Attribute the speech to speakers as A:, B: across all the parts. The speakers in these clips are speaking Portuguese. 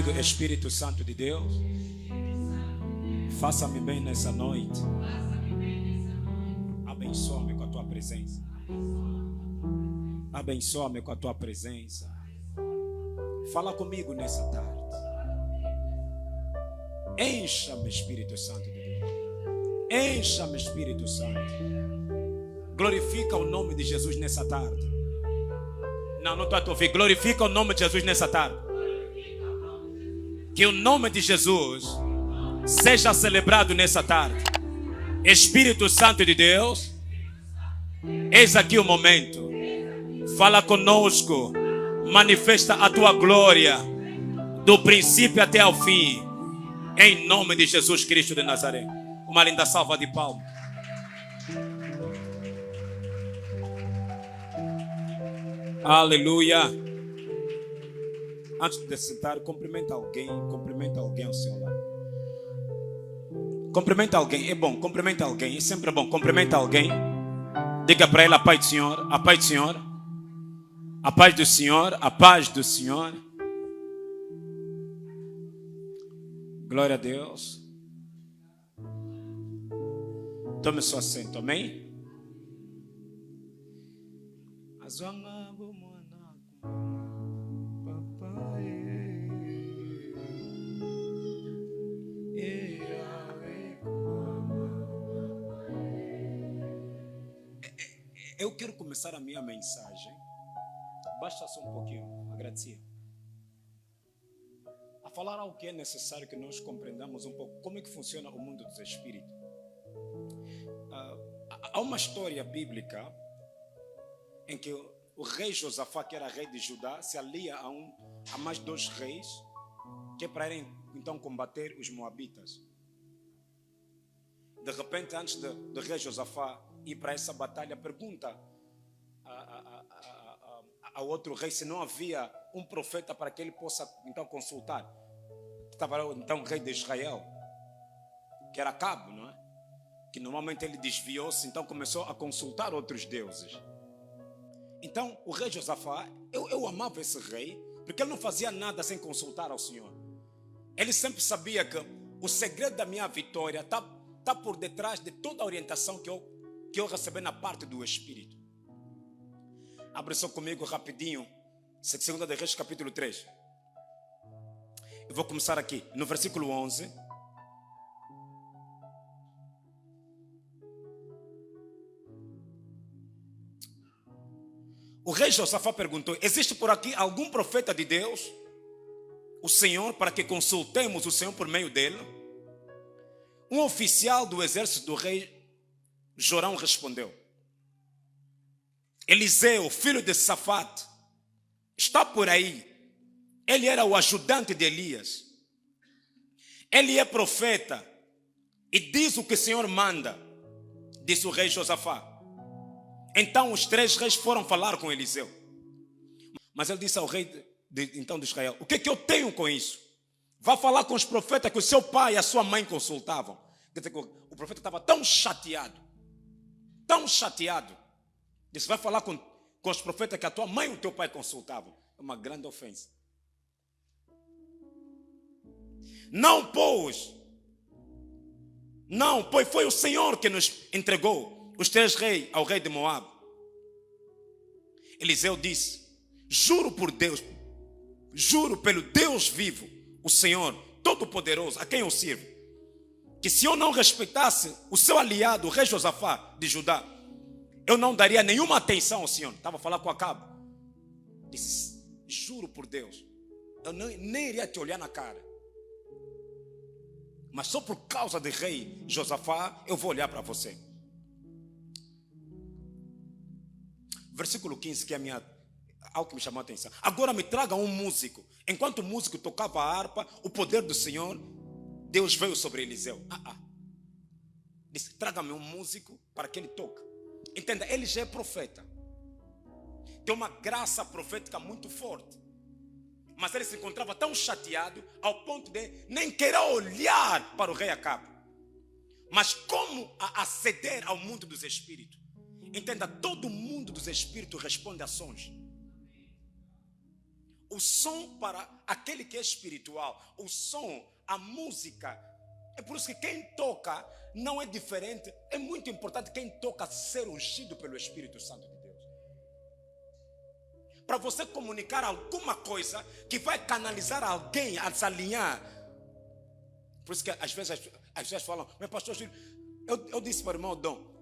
A: comigo, Espírito Santo de Deus, faça-me bem nessa noite. Abençoa-me com a tua presença. Abençoa-me com a tua presença. Fala comigo nessa tarde. Encha-me, Espírito Santo de Deus. Encha-me, Espírito Santo. Glorifica o nome de Jesus nessa tarde. Não estou a te ouvir. Glorifica o nome de Jesus nessa tarde. Que o nome de Jesus seja celebrado nessa tarde. Espírito Santo de Deus, eis aqui o momento. Fala conosco. Manifesta a tua glória do princípio até ao fim. Em nome de Jesus Cristo de Nazaré. Uma linda salva de palmas. Aleluia. Antes de sentar, cumprimenta alguém ao seu lado. Cumprimenta alguém, é bom, cumprimenta alguém, é sempre bom, cumprimenta alguém. Diga para ele a paz do Senhor, a paz do Senhor, a paz do Senhor, a paz do Senhor. Glória a Deus. Tome seu assento, amém? Eu quero começar a minha mensagem. Basta só um pouquinho, agradecer. A falar algo que é necessário que nós compreendamos um pouco como é que funciona o mundo dos espíritos. Há uma história bíblica em que o rei Josafá, que era rei de Judá, se alia a mais dois reis que é para irem então combater os moabitas. De repente, antes do rei Josafá ir para essa batalha, pergunta ao outro rei se não havia um profeta para que ele possa então consultar. Estava então o rei de Israel, que era Acabe, não é? Que normalmente ele desviou-se, então começou a consultar outros deuses. Então o rei Josafá, eu amava esse rei, porque ele não fazia nada sem consultar ao Senhor. Ele sempre sabia que o segredo da minha vitória está por detrás de toda a orientação que eu recebi na parte do Espírito. Abre só comigo rapidinho, 2 de Reis capítulo 3. Eu vou começar aqui, no versículo 11. O rei Josafá perguntou: existe por aqui algum profeta de Deus, o Senhor, para que consultemos o Senhor por meio dele? Um oficial do exército do rei Jorão respondeu: Eliseu, filho de Safate, está por aí. Ele era o ajudante de Elias. Ele é profeta e diz o que o Senhor manda, disse o rei Josafá. Então os três reis foram falar com Eliseu. Mas ele disse ao rei de Israel: o que é que eu tenho com isso? Vá falar com os profetas que o seu pai e a sua mãe consultavam. Quer dizer, o profeta estava tão chateado. Disse: vai falar com os profetas que a tua mãe e o teu pai consultavam. É uma grande ofensa. Não, pois foi o Senhor que nos entregou os três reis ao rei de Moabe. Eliseu disse: juro por Deus, juro pelo Deus vivo, o Senhor Todo-Poderoso, a quem eu sirvo, que se eu não respeitasse o seu aliado, o rei Josafá de Judá, eu não daria nenhuma atenção ao Senhor. Estava a falar com Acabe. Disse: juro por Deus, eu nem iria te olhar na cara. Mas só por causa do rei Josafá, eu vou olhar para você. Versículo 15, que é algo que me chamou a atenção. Agora me traga um músico. Enquanto o músico tocava a harpa, o poder do Senhor, Deus veio sobre Eliseu. Disse: traga-me um músico para que ele toque. Entenda, ele já é profeta. Tem uma graça profética muito forte. Mas ele se encontrava tão chateado ao ponto de nem querer olhar para o rei Acabe. Mas como aceder ao mundo dos espíritos? Entenda, todo mundo dos espíritos responde a sons. O som para aquele que é espiritual, o som, a música. É por isso que quem toca não é diferente. É muito importante quem toca ser ungido pelo Espírito Santo de Deus. Para você comunicar alguma coisa que vai canalizar alguém a se alinhar. Por isso que às vezes as pessoas falam, mas pastor Júlio, eu disse para o irmão Dom,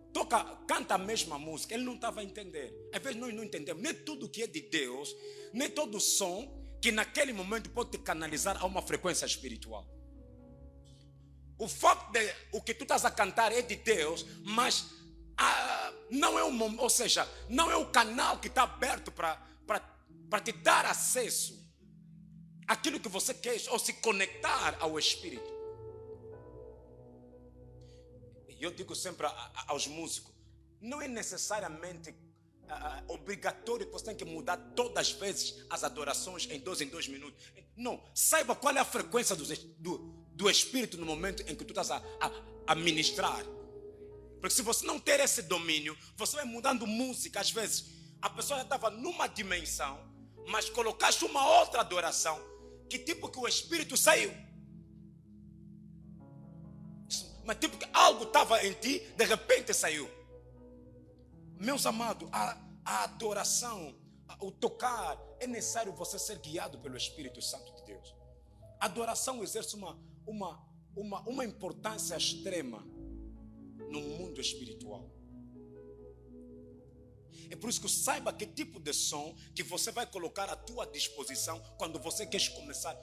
A: canta a mesma música, ele não estava a entender. Às vezes nós não entendemos, nem tudo que é de Deus, nem todo som que naquele momento pode te canalizar a uma frequência espiritual. O fato de o que tu estás a cantar é de Deus, mas não é ou seja, não é o canal que está aberto para te dar acesso àquilo que você quer, ou se conectar ao Espírito. Eu digo sempre aos músicos, não é necessariamente obrigatório que você tenha que mudar todas as vezes as adorações em 2 minutos. Não, saiba qual é a frequência do Espírito no momento em que tu estás a ministrar. Porque se você não ter esse domínio, você vai mudando música. Às vezes a pessoa já estava numa dimensão, mas colocaste uma outra adoração, que tipo que o Espírito saiu. Mas tipo que algo estava em ti, de repente saiu. Meus amados, a adoração, o tocar, é necessário você ser guiado pelo Espírito Santo de Deus. A adoração exerce uma importância extrema no mundo espiritual. É por isso que saiba que tipo de som que você vai colocar à tua disposição quando você quer começar.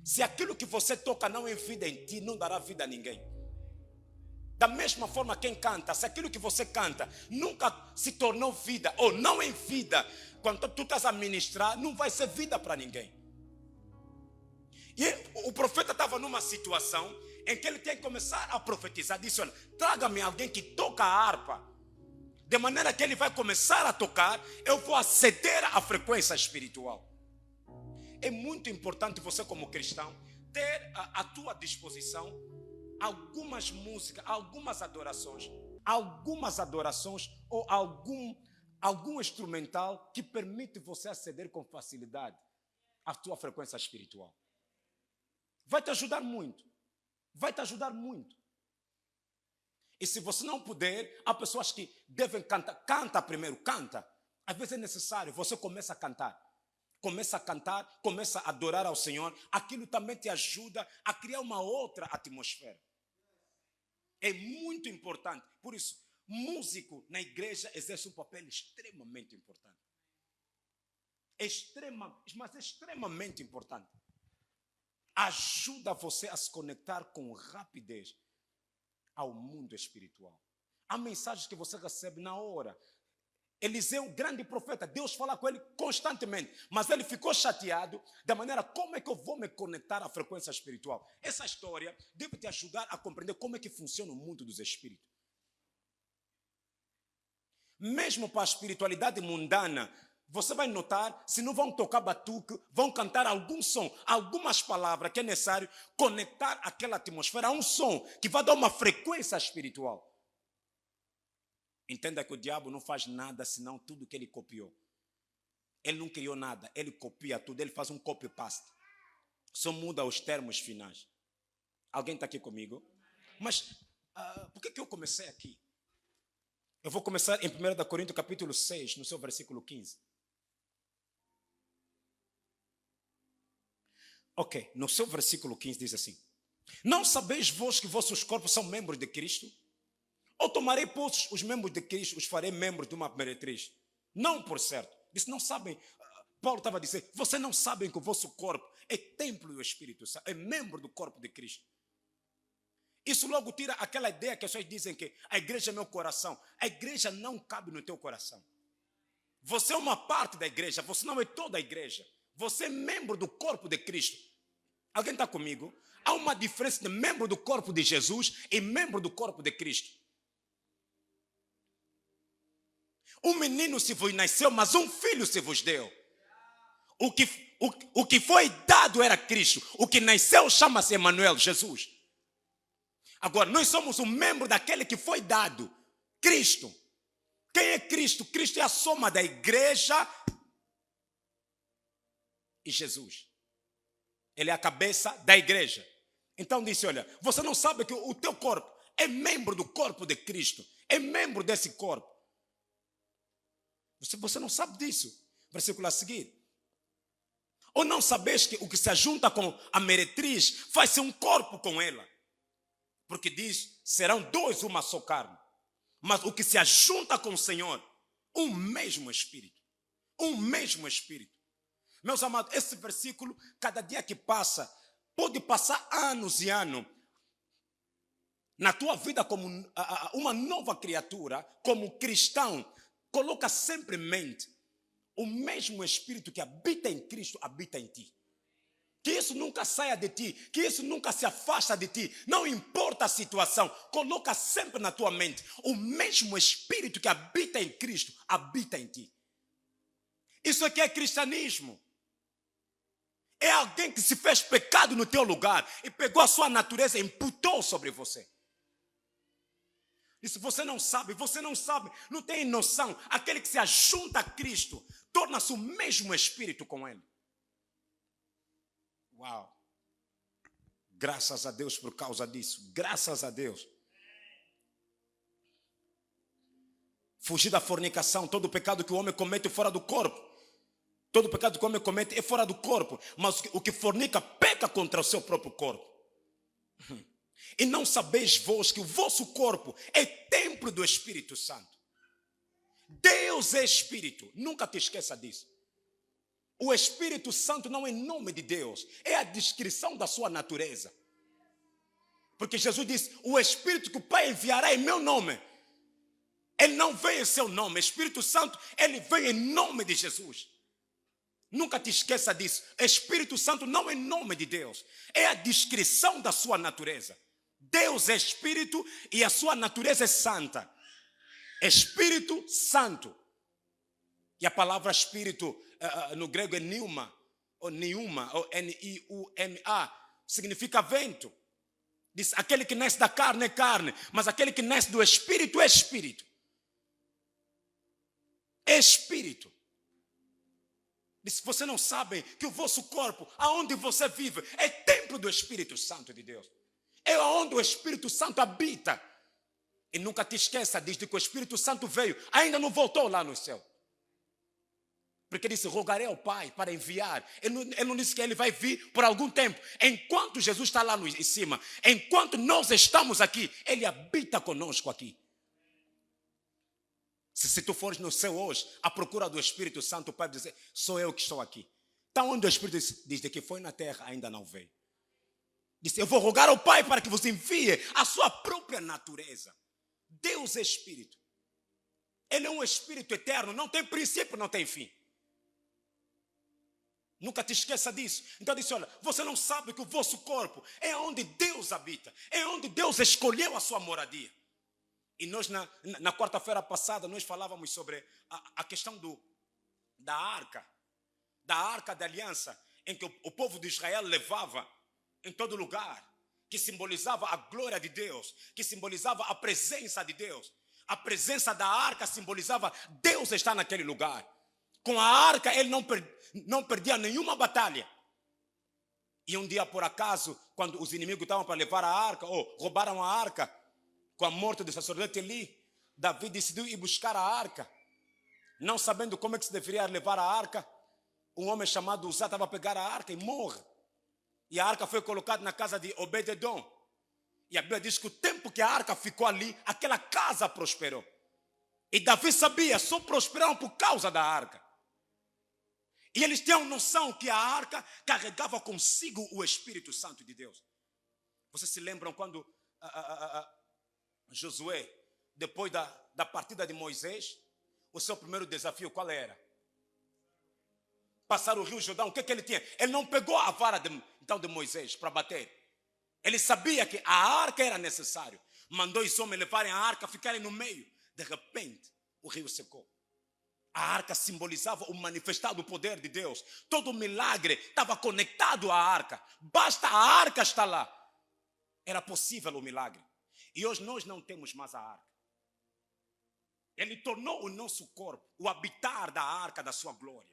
A: Se aquilo que você toca não é vida em ti, não dará vida a ninguém. Da mesma forma, quem canta, se aquilo que você canta nunca se tornou vida, ou não é vida, quando tu estás a ministrar, não vai ser vida para ninguém. E o profeta estava numa situação em que ele tem que começar a profetizar. Disse, olha, traga-me alguém que toca a harpa, de maneira que ele vai começar a tocar, eu vou aceder à frequência espiritual. É muito importante você, como cristão, ter à tua disposição algumas músicas, algumas adorações ou algum instrumental que permite você aceder com facilidade à tua frequência espiritual. Vai te ajudar muito. Vai te ajudar muito. E se você não puder, há pessoas que devem cantar. Canta primeiro, canta. Às vezes é necessário, você começa a cantar. Começa a cantar, começa a adorar ao Senhor. Aquilo também te ajuda a criar uma outra atmosfera. É muito importante. Por isso, músico na igreja exerce um papel extremamente importante. Mas extremamente importante. Ajuda você a se conectar com rapidez ao mundo espiritual. Há mensagens que você recebe na hora. Eliseu, grande profeta, Deus fala com ele constantemente, mas ele ficou chateado da maneira como é que eu vou me conectar à frequência espiritual. Essa história deve te ajudar a compreender como é que funciona o mundo dos espíritos. Mesmo para a espiritualidade mundana, você vai notar, se não vão tocar batuque, vão cantar algum som, algumas palavras que é necessário conectar aquela atmosfera a um som que vai dar uma frequência espiritual. Entenda que o diabo não faz nada senão tudo que ele copiou. Ele não criou nada, ele copia tudo, ele faz um copy-paste. Só muda os termos finais. Alguém está aqui comigo? Mas por que eu comecei aqui? Eu vou começar em 1 Coríntios capítulo 6, no seu versículo 15. Ok, no seu versículo 15 diz assim: não sabeis vós que vossos corpos são membros de Cristo? Ou tomarei, pois, os membros de Cristo, os farei membros de uma meretriz? Não, por certo. Disse, não sabem. Paulo estava a dizer, vocês não sabem que o vosso corpo é templo do Espírito Santo, é membro do corpo de Cristo. Isso logo tira aquela ideia que as pessoas dizem que a igreja é meu coração. A igreja não cabe no teu coração. Você é uma parte da igreja, você não é toda a igreja. Você é membro do corpo de Cristo. Alguém está comigo? Há uma diferença de membro do corpo de Jesus e membro do corpo de Cristo. Um menino se vos nasceu, mas um filho se vos deu. O que foi dado era Cristo. O que nasceu chama-se Emanuel, Jesus. Agora, nós somos um membro daquele que foi dado, Cristo. Quem é Cristo? Cristo é a soma da igreja e Jesus. Ele é a cabeça da igreja. Então disse, olha, você não sabe que o teu corpo é membro do corpo de Cristo. É membro desse corpo. Você não sabe disso. Versículo a seguir. Ou não sabes que o que se ajunta com a meretriz faz-se um corpo com ela? Porque diz, serão dois uma só carne. Mas o que se ajunta com o Senhor, um mesmo Espírito. Um mesmo Espírito. Meus amados, esse versículo, cada dia que passa, pode passar anos e anos. Na tua vida como uma nova criatura, como cristão, coloca sempre em mente, o mesmo Espírito que habita em Cristo, habita em ti. Que isso nunca saia de ti, que isso nunca se afasta de ti, não importa a situação, coloca sempre na tua mente, o mesmo Espírito que habita em Cristo, habita em ti. Isso aqui é cristianismo. É alguém que se fez pecado no teu lugar e pegou a sua natureza e imputou sobre você. Isso você não sabe, não tem noção. Aquele que se ajunta a Cristo, torna-se o mesmo Espírito com Ele. Uau! Graças a Deus por causa disso. Graças a Deus. Fugir da fornicação, todo pecado que o homem comete fora do corpo. Todo pecado que o homem comete é fora do corpo. Mas o que fornica peca contra o seu próprio corpo. E não sabeis vós que o vosso corpo é templo do Espírito Santo. Deus é Espírito. Nunca te esqueça disso. O Espírito Santo não é nome de Deus. É a descrição da sua natureza. Porque Jesus disse, o Espírito que o Pai enviará em meu nome. Ele não vem em seu nome. O Espírito Santo, ele vem em nome de Jesus. Nunca te esqueça disso. Espírito Santo não é nome de Deus. É a descrição da sua natureza. Deus é Espírito e a sua natureza é santa. Espírito Santo. E a palavra Espírito no grego é Pneuma, ou N-I-U-M-A, significa vento. Diz, aquele que nasce da carne é carne, mas aquele que nasce do Espírito é Espírito. É Espírito. Diz, você não sabe que o vosso corpo, aonde você vive, é templo do Espírito Santo de Deus. É onde o Espírito Santo habita. E nunca te esqueça, desde que o Espírito Santo veio, ainda não voltou lá no céu. Porque ele disse, rogarei ao Pai para enviar. Ele não disse que ele vai vir por algum tempo. Enquanto Jesus está lá em cima, enquanto nós estamos aqui, ele habita conosco aqui. Se tu fores no céu hoje, à procura do Espírito Santo, o Pai vai dizer, sou eu que estou aqui. Então onde o Espírito diz que foi na terra, ainda não veio. Disse, eu vou rogar ao Pai para que vos envie a sua própria natureza. Deus é Espírito. Ele é um Espírito eterno, não tem princípio, não tem fim. Nunca te esqueça disso. Então disse, olha, você não sabe que o vosso corpo é onde Deus habita. É onde Deus escolheu a sua moradia. E nós na quarta-feira passada, nós falávamos sobre a questão da arca da aliança, em que o povo de Israel levava em todo lugar, que simbolizava a glória de Deus, que simbolizava a presença de Deus. A presença da arca simbolizava Deus estar naquele lugar. Com a arca ele não perdia nenhuma batalha. E um dia, por acaso, quando os inimigos estavam para levar a arca, ou roubaram a arca, com a morte do sacerdote Eli, Davi decidiu ir buscar a arca. Não sabendo como é que se deveria levar a arca, um homem chamado Uzá estava a pegar a arca e morre. E a arca foi colocada na casa de Obed-edom. E a Bíblia diz que o tempo que a arca ficou ali, aquela casa prosperou. E Davi sabia, só prosperaram por causa da arca. E eles tinham noção que a arca carregava consigo o Espírito Santo de Deus. Vocês se lembram quando Josué, depois da partida de Moisés, o seu primeiro desafio qual era? Passar o rio Jordão. O que ele tinha? Ele não pegou a vara de Moisés para bater. Ele sabia que a arca era necessário. Mandou os homens levarem a arca, ficarem no meio. De repente, o rio secou. A arca simbolizava o manifestado poder de Deus. Todo milagre estava conectado à arca. Basta a arca estar lá. Era possível o milagre. E hoje nós não temos mais a arca. Ele tornou o nosso corpo o habitar da arca da sua glória.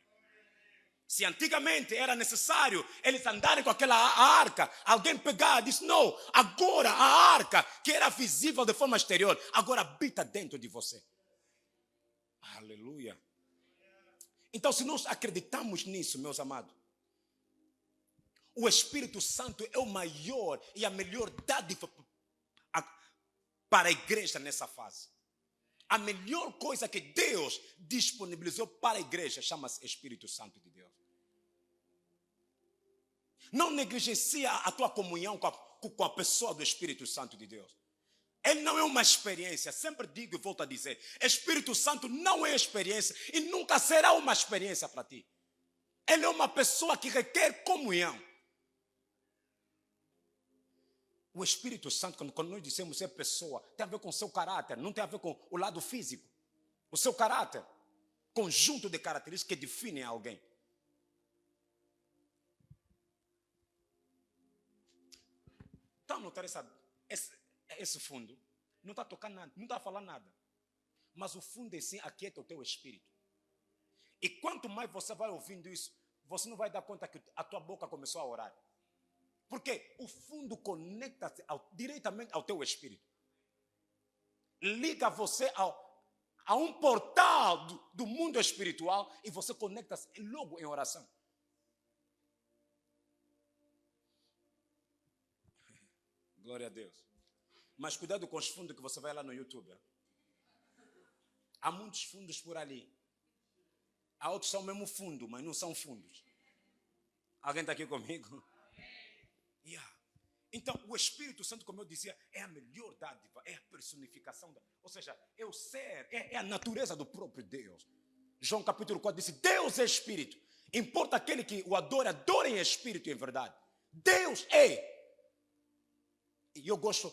A: Se antigamente era necessário eles andarem com aquela arca, alguém pegar e disse, não, agora a arca, que era visível de forma exterior, agora habita dentro de você. Aleluia. Então, se nós acreditamos nisso, meus amados, o Espírito Santo é o maior e a melhor dádiva para a igreja nessa fase. A melhor coisa que Deus disponibilizou para a igreja chama-se Espírito Santo de Deus. Não negligencia a tua comunhão com a pessoa do Espírito Santo de Deus. Ele não é uma experiência. Sempre digo e volto a dizer, Espírito Santo não é experiência e nunca será uma experiência para ti. Ele é uma pessoa que requer comunhão. O Espírito Santo, quando nós dissemos é pessoa, tem a ver com o seu caráter, não tem a ver com o lado físico. O seu caráter, conjunto de características que definem alguém. Está a notar esse fundo? Não está tocando nada, não está a falar nada. Mas o fundo em si aquieta o teu espírito. E quanto mais você vai ouvindo isso, você não vai dar conta que a tua boca começou a orar. Porque o fundo conecta-se diretamente ao teu espírito. Liga você a um portal do mundo espiritual e você conecta-se logo em oração. Glória a Deus. Mas cuidado com os fundos que você vai lá no YouTube. Há muitos fundos por ali. Há outros que são mesmo fundo, mas não são fundos. Alguém está aqui comigo? Yeah. Então, o Espírito Santo, como eu dizia, é a melhor dádiva, é a personificação. Ou seja, é o ser, é a natureza do próprio Deus. João capítulo 4 disse, Deus é Espírito. Importa aquele que o adora em Espírito e em verdade. Deus é. E eu gosto,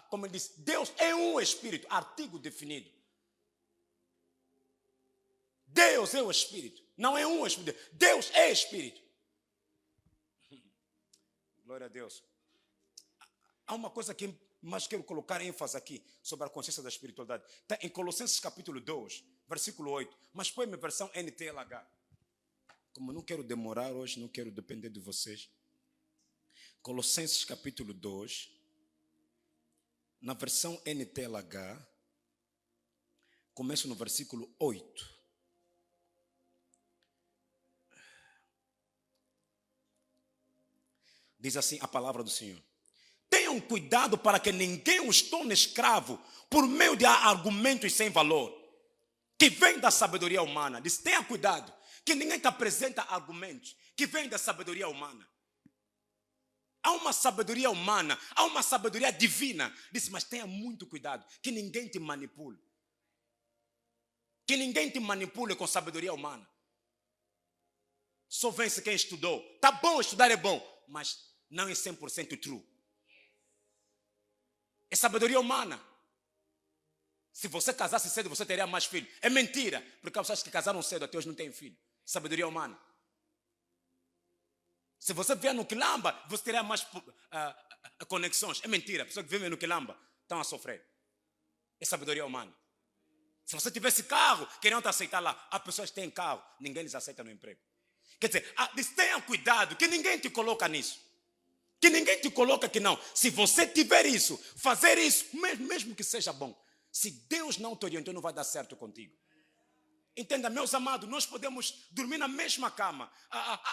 A: como ele disse, Deus é um Espírito, artigo definido. Deus é o Espírito, não é um Espírito. Deus é Espírito. Glória a Deus. Há uma coisa que mais quero colocar ênfase aqui sobre a consciência da espiritualidade. Está em Colossenses capítulo 2, versículo 8. Mas põe-me versão NTLH. Como não quero demorar hoje, não quero depender de vocês. Colossenses capítulo 2, na versão NTLH, começo no versículo 8. Diz assim a palavra do Senhor. Tenham cuidado para que ninguém os torne escravo por meio de argumentos sem valor, que vêm da sabedoria humana. Diz, tenha cuidado, que ninguém te apresenta argumentos que vêm da sabedoria humana. Há uma sabedoria humana, há uma sabedoria divina. Diz, mas tenha muito cuidado, que ninguém te manipule. Que ninguém te manipule com sabedoria humana. Só vence quem estudou. Tá bom, estudar é bom, mas não é 100% true. É sabedoria humana. Se você casasse cedo, você teria mais filhos. É mentira, porque as pessoas que casaram cedo até hoje não têm filho. Sabedoria humana. Se você vier no quilamba, você teria mais conexões. É mentira, pessoas que vivem no quilamba estão a sofrer. É sabedoria humana. Se você tivesse carro, queriam te aceitar lá. Há pessoas que têm carro, ninguém lhes aceita no emprego. Quer dizer, tenha cuidado, que ninguém te coloca nisso. Que ninguém te coloca que não. Se você tiver isso, fazer isso, mesmo que seja bom, se Deus não te orientou, não vai dar certo contigo. Entenda, meus amados, nós podemos dormir na mesma cama,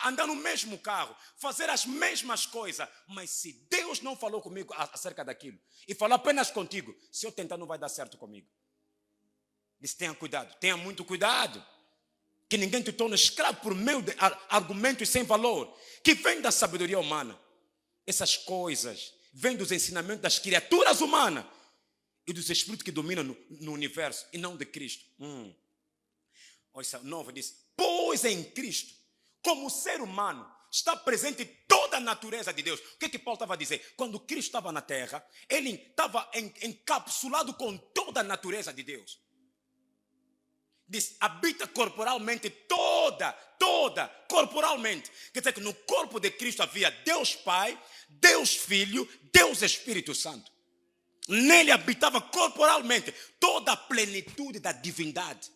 A: andar no mesmo carro, fazer as mesmas coisas, mas se Deus não falou comigo acerca daquilo, e falou apenas contigo, se eu tentar não vai dar certo comigo. Diz, tenha cuidado, tenha muito cuidado, que ninguém te torne escravo por meio de argumentos sem valor, que vem da sabedoria humana. Essas coisas vêm dos ensinamentos das criaturas humanas e dos espíritos que dominam no universo, e não de Cristo. Olha, 9 diz, pois em Cristo, como ser humano, está presente toda a natureza de Deus. O que Paulo estava a dizer? Quando Cristo estava na terra, ele estava encapsulado com toda a natureza de Deus. Diz, habita corporalmente toda, corporalmente. Quer dizer que no corpo de Cristo havia Deus Pai, Deus Filho, Deus Espírito Santo. Nele habitava corporalmente toda a plenitude da divindade.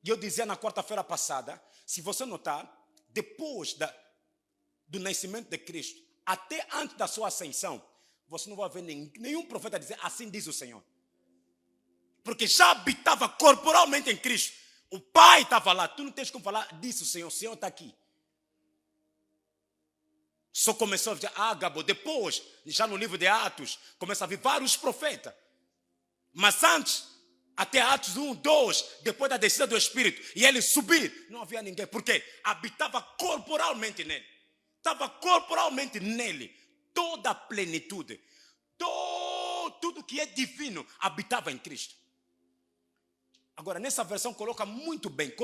A: E eu dizia na quarta-feira passada, se você notar, depois do nascimento de Cristo, até antes da sua ascensão, você não vai ver nenhum profeta dizer assim diz o Senhor. Porque já habitava corporalmente em Cristo. O Pai estava lá. Tu não tens como falar disso, Senhor. O Senhor está aqui. Só começou a dizer, Gabo, depois, já no livro de Atos, começa a vir vários profetas. Mas antes, até Atos 1, 2, depois da descida do Espírito, e ele subir, não havia ninguém. Por quê? Habitava corporalmente nele. Estava corporalmente nele. Toda a plenitude. Tudo que é divino habitava em Cristo. Agora, nessa versão coloca muito bem.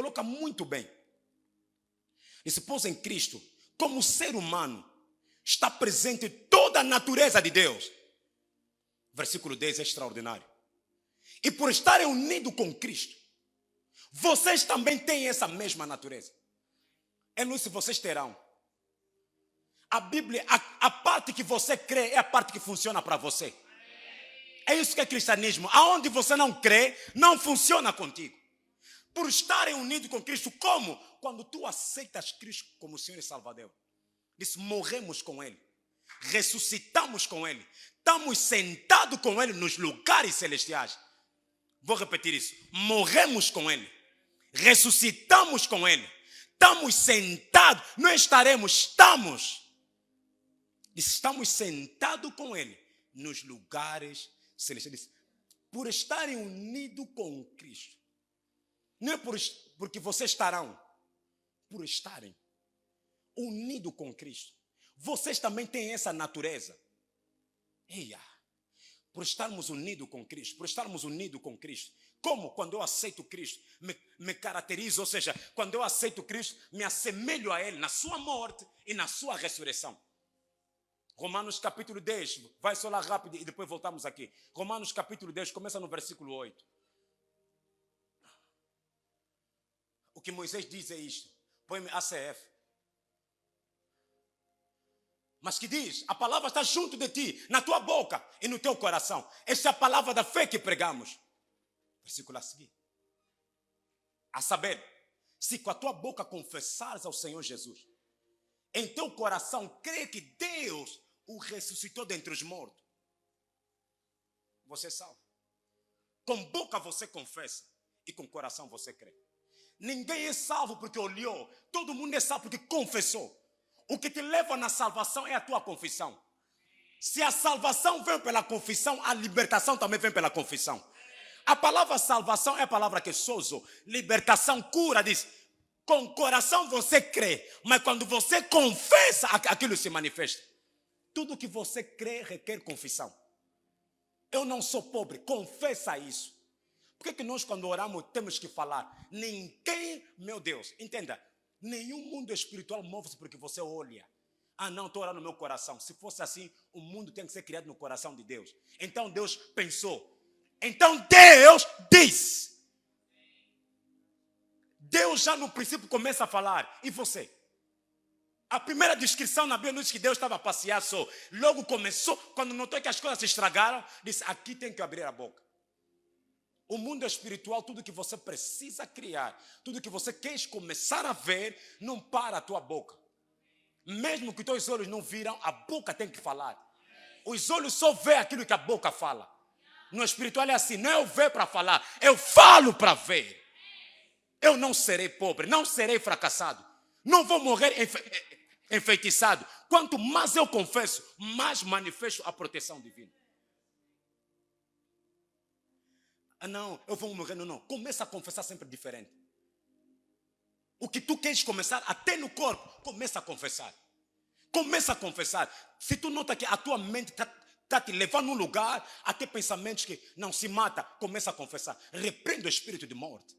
A: E se pôs em Cristo, como ser humano, está presente toda a natureza de Deus. Versículo 10 é extraordinário. E por estarem unidos com Cristo, vocês também têm essa mesma natureza. É nisso que vocês terão. A Bíblia, a parte que você crê é a parte que funciona para você. É isso que é cristianismo. Aonde você não crê, não funciona contigo. Por estarem unidos com Cristo, como? Quando tu aceitas Cristo como Senhor e Salvador. Diz, morremos com Ele. Ressuscitamos com Ele. Estamos sentados com Ele nos lugares celestiais. Vou repetir isso. Morremos com Ele. Ressuscitamos com Ele. Estamos sentados. Não estaremos, estamos. Diz, estamos sentados com Ele nos lugares celestiais. Por estarem unidos com Cristo. Não é porque vocês estarão. Por estarem unidos com Cristo. Vocês também têm essa natureza. Eia. Por estarmos unidos com Cristo. Por estarmos unidos com Cristo. Como? Quando eu aceito Cristo, me caracterizo. Ou seja, quando eu aceito Cristo, me assemelho a Ele na sua morte e na sua ressurreição. Romanos capítulo 10, vai só lá rápido e depois voltamos aqui. Romanos capítulo 10, começa no versículo 8. O que Moisés diz é isto. Põe-me ACF. Mas que diz, a palavra está junto de ti, na tua boca e no teu coração. Essa é a palavra da fé que pregamos. Versículo a seguir. A saber, se com a tua boca confessares ao Senhor Jesus, em teu coração crê que Deus o ressuscitou dentre os mortos, você é salvo. Com boca você confessa e com coração você crê. Ninguém é salvo porque olhou. Todo mundo é salvo porque confessou. O que te leva na salvação é a tua confissão. Se a salvação vem pela confissão, a libertação também vem pela confissão. A palavra salvação é a palavra que sozo. Libertação, cura, diz. Com o coração você crê, mas quando você confessa, aquilo se manifesta. Tudo que você crê requer confissão. Eu não sou pobre, confessa isso. Por que nós quando oramos temos que falar? Ninguém, meu Deus, entenda, nenhum mundo espiritual move-se porque você olha. Não, estou orando no meu coração. Se fosse assim, o mundo tem que ser criado no coração de Deus. Então Deus pensou. Então Deus diz. Deus já no princípio começa a falar. E você? A primeira descrição na Bíblia não diz que Deus estava a passear só. Logo começou, quando notou que as coisas se estragaram, disse, aqui tem que abrir a boca. O mundo espiritual, tudo que você precisa criar, tudo que você quer começar a ver, não para a tua boca. Mesmo que teus olhos não viram, a boca tem que falar. Os olhos só veem aquilo que a boca fala. No espiritual é assim, não é eu ver para falar, eu falo para ver. Eu não serei pobre, não serei fracassado. Não vou morrer enfeitiçado. Quanto mais eu confesso, mais manifesto a proteção divina. Não, eu vou morrer. Não. Começa a confessar sempre diferente. O que tu queres começar, até no corpo, começa a confessar. Começa a confessar. Se tu nota que a tua mente está te levando a um lugar, até pensamentos que não se mata, começa a confessar. Repreende o espírito de morte.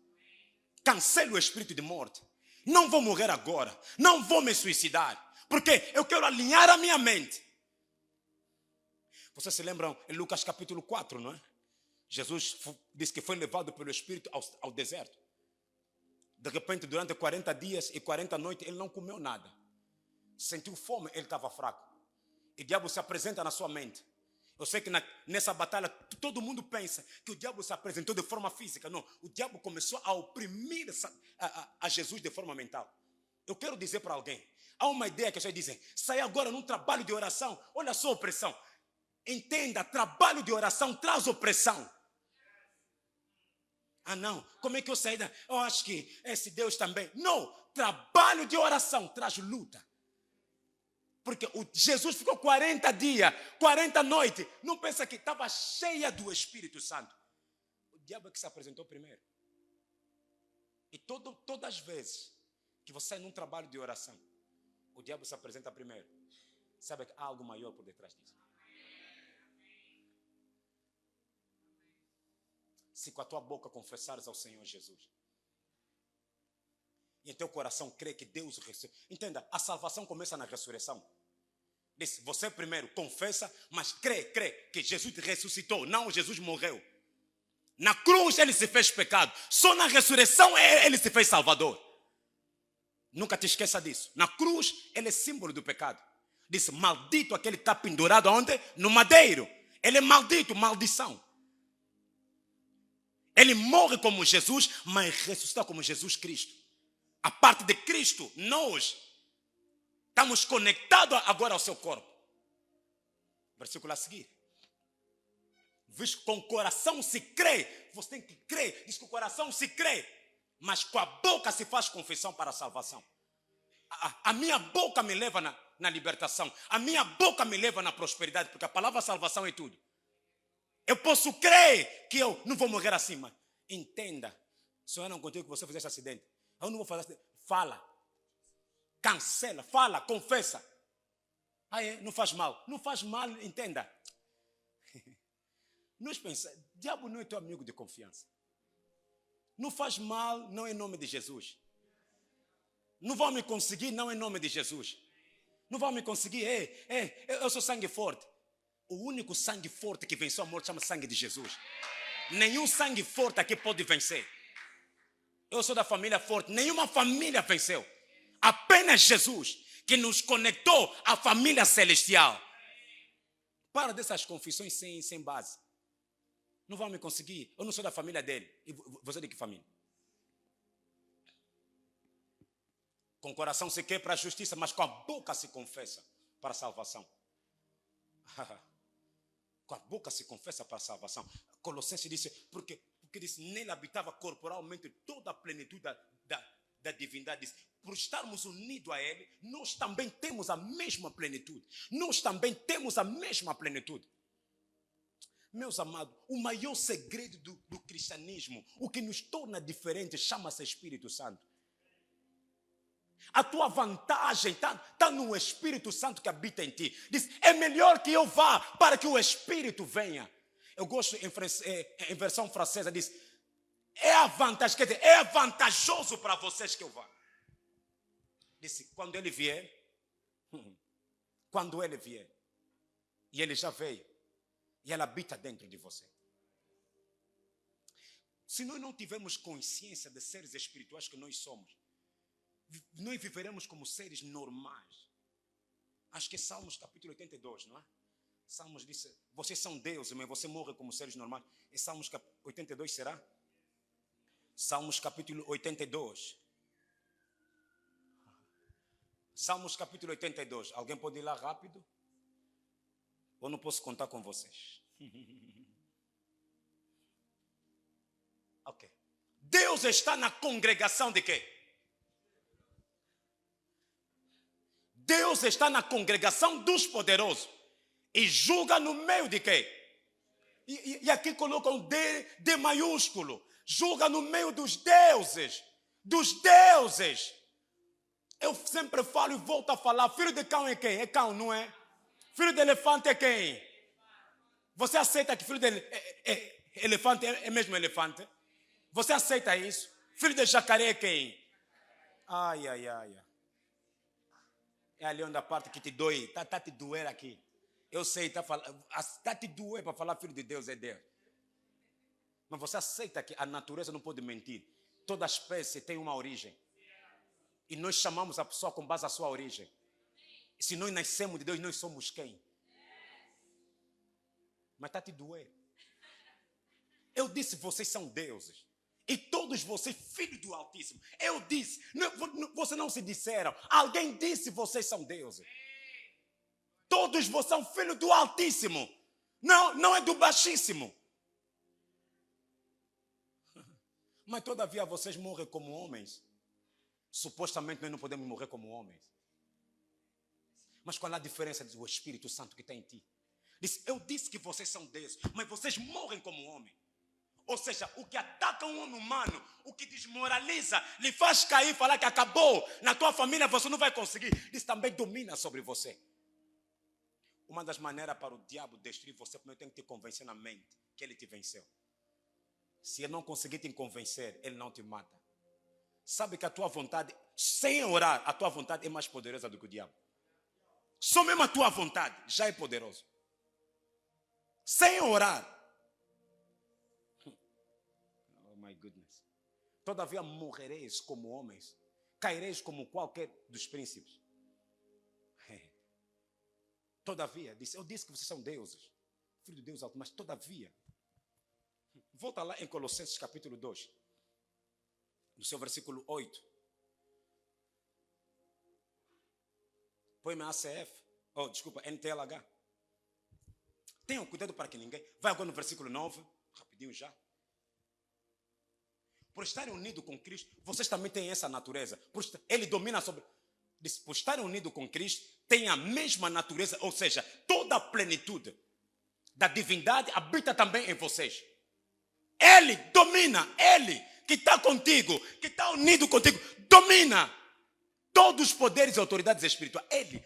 A: Cancela o espírito de morte. Não vou morrer agora. Não vou me suicidar. Porque eu quero alinhar a minha mente. Vocês se lembram em Lucas capítulo 4, não é? Jesus disse que foi levado pelo Espírito ao deserto. De repente, durante 40 dias e 40 noites, ele não comeu nada. Sentiu fome, ele estava fraco. E o diabo se apresenta na sua mente. Eu sei que nessa batalha, todo mundo pensa que o diabo se apresentou de forma física. Não, o diabo começou a oprimir a Jesus de forma mental. Eu quero dizer para alguém, há uma ideia que as pessoas dizem, sai agora num trabalho de oração, olha só a opressão. Entenda, trabalho de oração traz opressão. Ah não, como é que eu saí da... Eu acho que esse Deus também. Não, trabalho de oração traz luta. Porque Jesus ficou 40 dias, 40 noites. Não pensa que estava cheia do Espírito Santo. O diabo é que se apresentou primeiro. E todas as vezes que você sai num trabalho de oração, o diabo se apresenta primeiro. Sabe que há algo maior por detrás disso. Se com a tua boca confessares ao Senhor Jesus, e em teu coração crê que Deus ressuscitou. Entenda, a salvação começa na ressurreição. Diz, você primeiro confessa, mas crê que Jesus ressuscitou, não Jesus morreu. Na cruz ele se fez pecado, só na ressurreição ele se fez salvador. Nunca te esqueça disso. Na cruz ele é símbolo do pecado. Diz, maldito aquele que está pendurado onde? No madeiro. Ele é maldito, maldição. Ele morre como Jesus, mas ressuscita como Jesus Cristo. A parte de Cristo, nós estamos conectados agora ao seu corpo. Versículo a seguir. Visto que com o coração se crê, você tem que crer. Diz que o coração se crê, mas com a boca se faz confissão para a salvação. A minha boca me leva na libertação. A minha boca me leva na prosperidade, porque a palavra salvação é tudo. Eu posso crer que eu não vou morrer assim, mas entenda, sonharam contigo que você fizesse acidente. Eu não vou fazer acidente. Fala, cancela, fala, confessa. Ah, é? Não faz mal. Não faz mal, entenda. Nós pensamos, diabo não é teu amigo de confiança. Não faz mal, não é em nome de Jesus. Não vão me conseguir, não é em nome de Jesus. Não vão me conseguir, eu sou sangue forte. O único sangue forte que venceu a morte chama sangue de Jesus. Nenhum sangue forte aqui pode vencer. Eu sou da família forte, nenhuma família venceu. Apenas Jesus, que nos conectou à família celestial. Para dessas confissões sem base. Não vão me conseguir, eu não sou da família dele. E você é de que família? Com o coração se quer para a justiça, mas com a boca se confessa para a salvação. Com a boca se confessa para a salvação. Colossenses disse, porque disse, nele habitava corporalmente toda a plenitude da divindade. Diz, por estarmos unidos a ele, nós também temos a mesma plenitude. Nós também temos a mesma plenitude. Meus amados, o maior segredo do cristianismo, o que nos torna diferentes, chama-se Espírito Santo. A tua vantagem está no Espírito Santo que habita em ti. Diz, é melhor que eu vá para que o Espírito venha. Eu gosto em versão francesa, diz, é vantajoso para vocês que eu vá. Disse, quando ele vier, e ele já veio, e ele habita dentro de você. Se nós não tivermos consciência de seres espirituais que nós somos, nós viveremos como seres normais. Acho que é Salmos capítulo 82, não é? Salmos disse, vocês são deuses, mas você morre como seres normais. É Salmos 82, será? Salmos capítulo 82. Salmos capítulo 82. Alguém pode ir lá rápido? Ou não posso contar com vocês? Ok. Deus está na congregação de quê? Deus está na congregação dos poderosos e julga no meio de quê? E aqui colocam D maiúsculo. Julga no meio dos deuses. Dos deuses. Eu sempre falo e volto a falar. Filho de cão é quem? É cão, não é? Filho de elefante é quem? Você aceita que filho de elefante é mesmo elefante? Você aceita isso? Filho de jacaré é quem? Ai. É ali onde a parte que te dói. Tá te doer aqui. Eu sei, tá te doer para falar filho de Deus é Deus. Mas você aceita que a natureza não pode mentir. Toda espécie tem uma origem. E nós chamamos a pessoa com base na sua origem. Se nós nascemos de Deus, nós somos quem? Mas tá te doer. Eu disse, vocês são deuses. E todos vocês, filhos do Altíssimo. Eu disse, vocês não se disseram. Alguém disse vocês são deuses. Todos vocês são filhos do Altíssimo. Não é do Baixíssimo. Mas todavia vocês morrem como homens. Supostamente nós não podemos morrer como homens. Mas qual é a diferença do Espírito Santo que tem em ti? Eu disse que vocês são deuses, mas vocês morrem como homem. Ou seja, o que ataca um homem humano, o que desmoraliza, lhe faz cair, falar que acabou, na tua família você não vai conseguir, isso também domina sobre você. Uma das maneiras para o diabo destruir você, primeiro tem que te convencer na mente que ele te venceu. Se ele não conseguir te convencer, ele não te mata. Sabe que a tua vontade, sem orar, a tua vontade é mais poderosa do que o diabo. Só mesmo a tua vontade já é poderoso. Sem orar. Oh my goodness. Todavia morrereis como homens. Caireis como qualquer dos príncipes. Todavia, eu disse que vocês são deuses. Filho de Deus alto, mas todavia. Volta lá em Colossenses capítulo 2. No seu versículo 8. Põe-me ACF. Oh, desculpa, NTLH. Tenham cuidado para que ninguém... Vai agora no versículo 9. Rapidinho já. Por estarem unidos com Cristo, vocês também têm essa natureza. Ele domina sobre... Por estarem unidos com Cristo, tem a mesma natureza, ou seja, toda a plenitude da divindade habita também em vocês. Ele domina, ele que está contigo, que está unido contigo, domina todos os poderes e autoridades espirituais. Ele.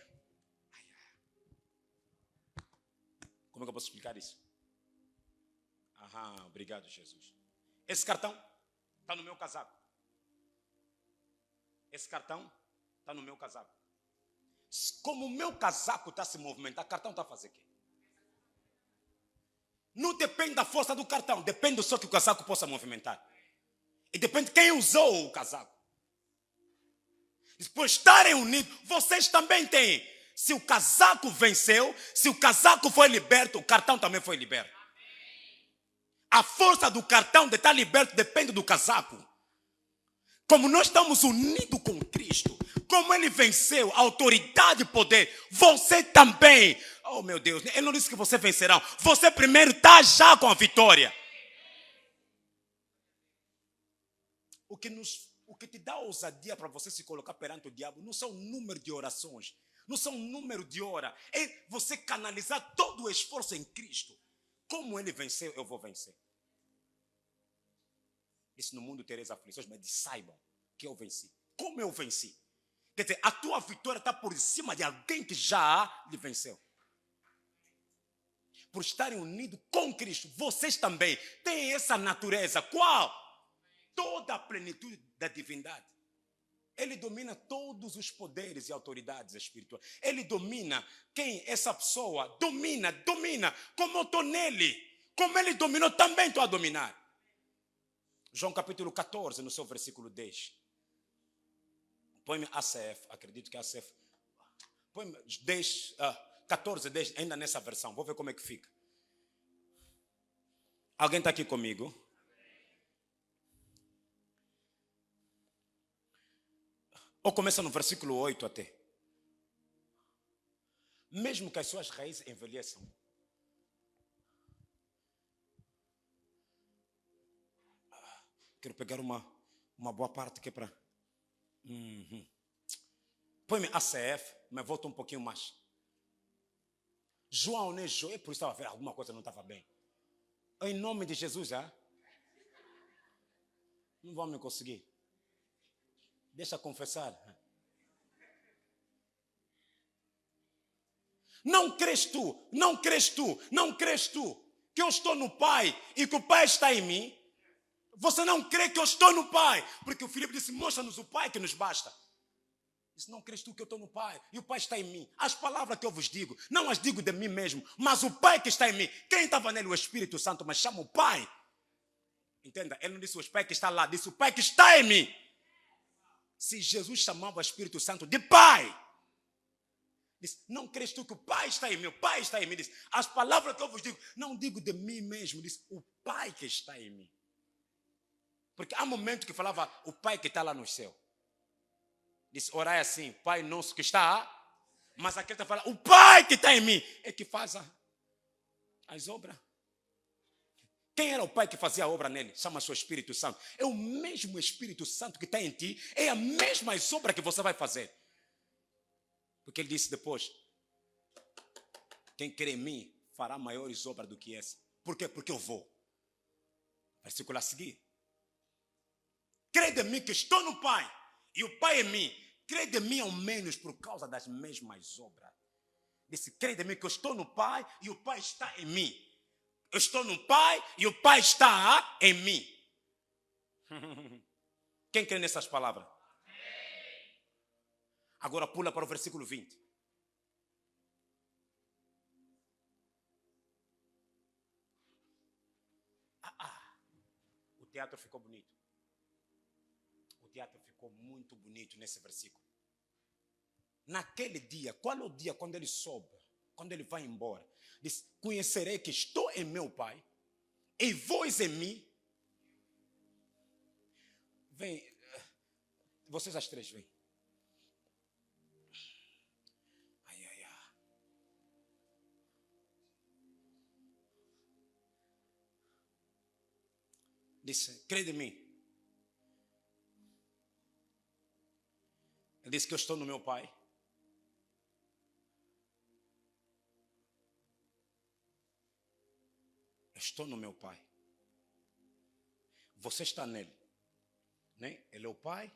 A: Como é que eu posso explicar isso? Obrigado, Jesus. Esse cartão está no meu casaco. Esse cartão está no meu casaco. Como o meu casaco está se movimentando, o cartão está a fazer o quê? Não depende da força do cartão, depende do só que o casaco possa movimentar. E depende de quem usou o casaco. Por estarem unidos, vocês também têm. Se o casaco venceu, se o casaco foi liberto, o cartão também foi liberto. A força do cartão de estar liberto depende do casaco. Como nós estamos unidos com Cristo, como ele venceu a autoridade e poder, você também. Oh meu Deus, ele não disse que você vencerá. Você primeiro está já com a vitória. O que te dá ousadia para você se colocar perante o diabo não são número de orações, não são número de hora. É você canalizar todo o esforço em Cristo. Como ele venceu, eu vou vencer. Isso no mundo tereis aflições, mas saibam que eu venci. Como eu venci? Quer dizer, a tua vitória está por cima de alguém que já lhe venceu. Por estarem unidos com Cristo, vocês também têm essa natureza. Qual? Toda a plenitude da divindade. Ele domina todos os poderes e autoridades espirituais. Ele domina quem essa pessoa domina. Como eu estou nele. Como ele dominou, também estou a dominar. João capítulo 14, no seu versículo 10. Põe-me ACF, acredito que é ACF. Põe-me 14, 10, ainda nessa versão. Vou ver como é que fica. Alguém está aqui comigo? Ou começa no versículo 8 até. Mesmo que as suas raízes envelheçam. Quero pegar uma boa parte que é para... Põe-me ACF, mas volta um pouquinho mais. João, né? Por isso estava a ver alguma coisa não estava bem. Em nome de Jesus, já? Não vão me conseguir. Deixa eu confessar. Não crês tu que eu estou no Pai e que o Pai está em mim? Você não crê que eu estou no Pai? Porque o Filipe disse, mostra-nos o Pai que nos basta. Disse, não crês tu que eu estou no Pai e o Pai está em mim? As palavras que eu vos digo, não as digo de mim mesmo, mas o Pai que está em mim. Quem estava nele? O Espírito Santo, mas chama o Pai. Entenda, ele não disse o Pai que está lá, disse o Pai que está em mim. Se Jesus chamava o Espírito Santo de Pai, disse, não crês tu que o Pai está em mim? O Pai está em mim. Disse, as palavras que eu vos digo, não digo de mim mesmo, disse o Pai que está em mim. Porque há momentos que falava o Pai que está lá no céu. Disse, orai assim, Pai nosso que está. Mas aquele está falando, o Pai que está em mim é que faz as obras. Quem era o Pai que fazia a obra nele? Chama-se o Espírito Santo. É o mesmo Espírito Santo que está em ti. É a mesma obra que você vai fazer. Porque ele disse depois, quem crê em mim fará maiores obras do que essa. Por quê? Porque eu vou. Versículo a seguir. Crede em mim que estou no Pai e o Pai em mim. Crede em mim ao menos por causa das mesmas obras. Disse, crede em mim que eu estou no Pai e o Pai está em mim. Eu estou no Pai e o Pai está em mim. Quem crê nessas palavras? Agora pula para o versículo 20. O teatro ficou bonito. O teatro ficou muito bonito nesse versículo. Naquele dia, qual é o dia quando ele sobe? Quando ele vai embora? Diz, conhecerei que estou em meu Pai e vós em mim. Vem, vocês as três vêm. Ai, ai, ai. Disse, crede em mim. Ele disse que eu estou no meu Pai. Estou no meu Pai. Você está nele. Né? Ele é o Pai,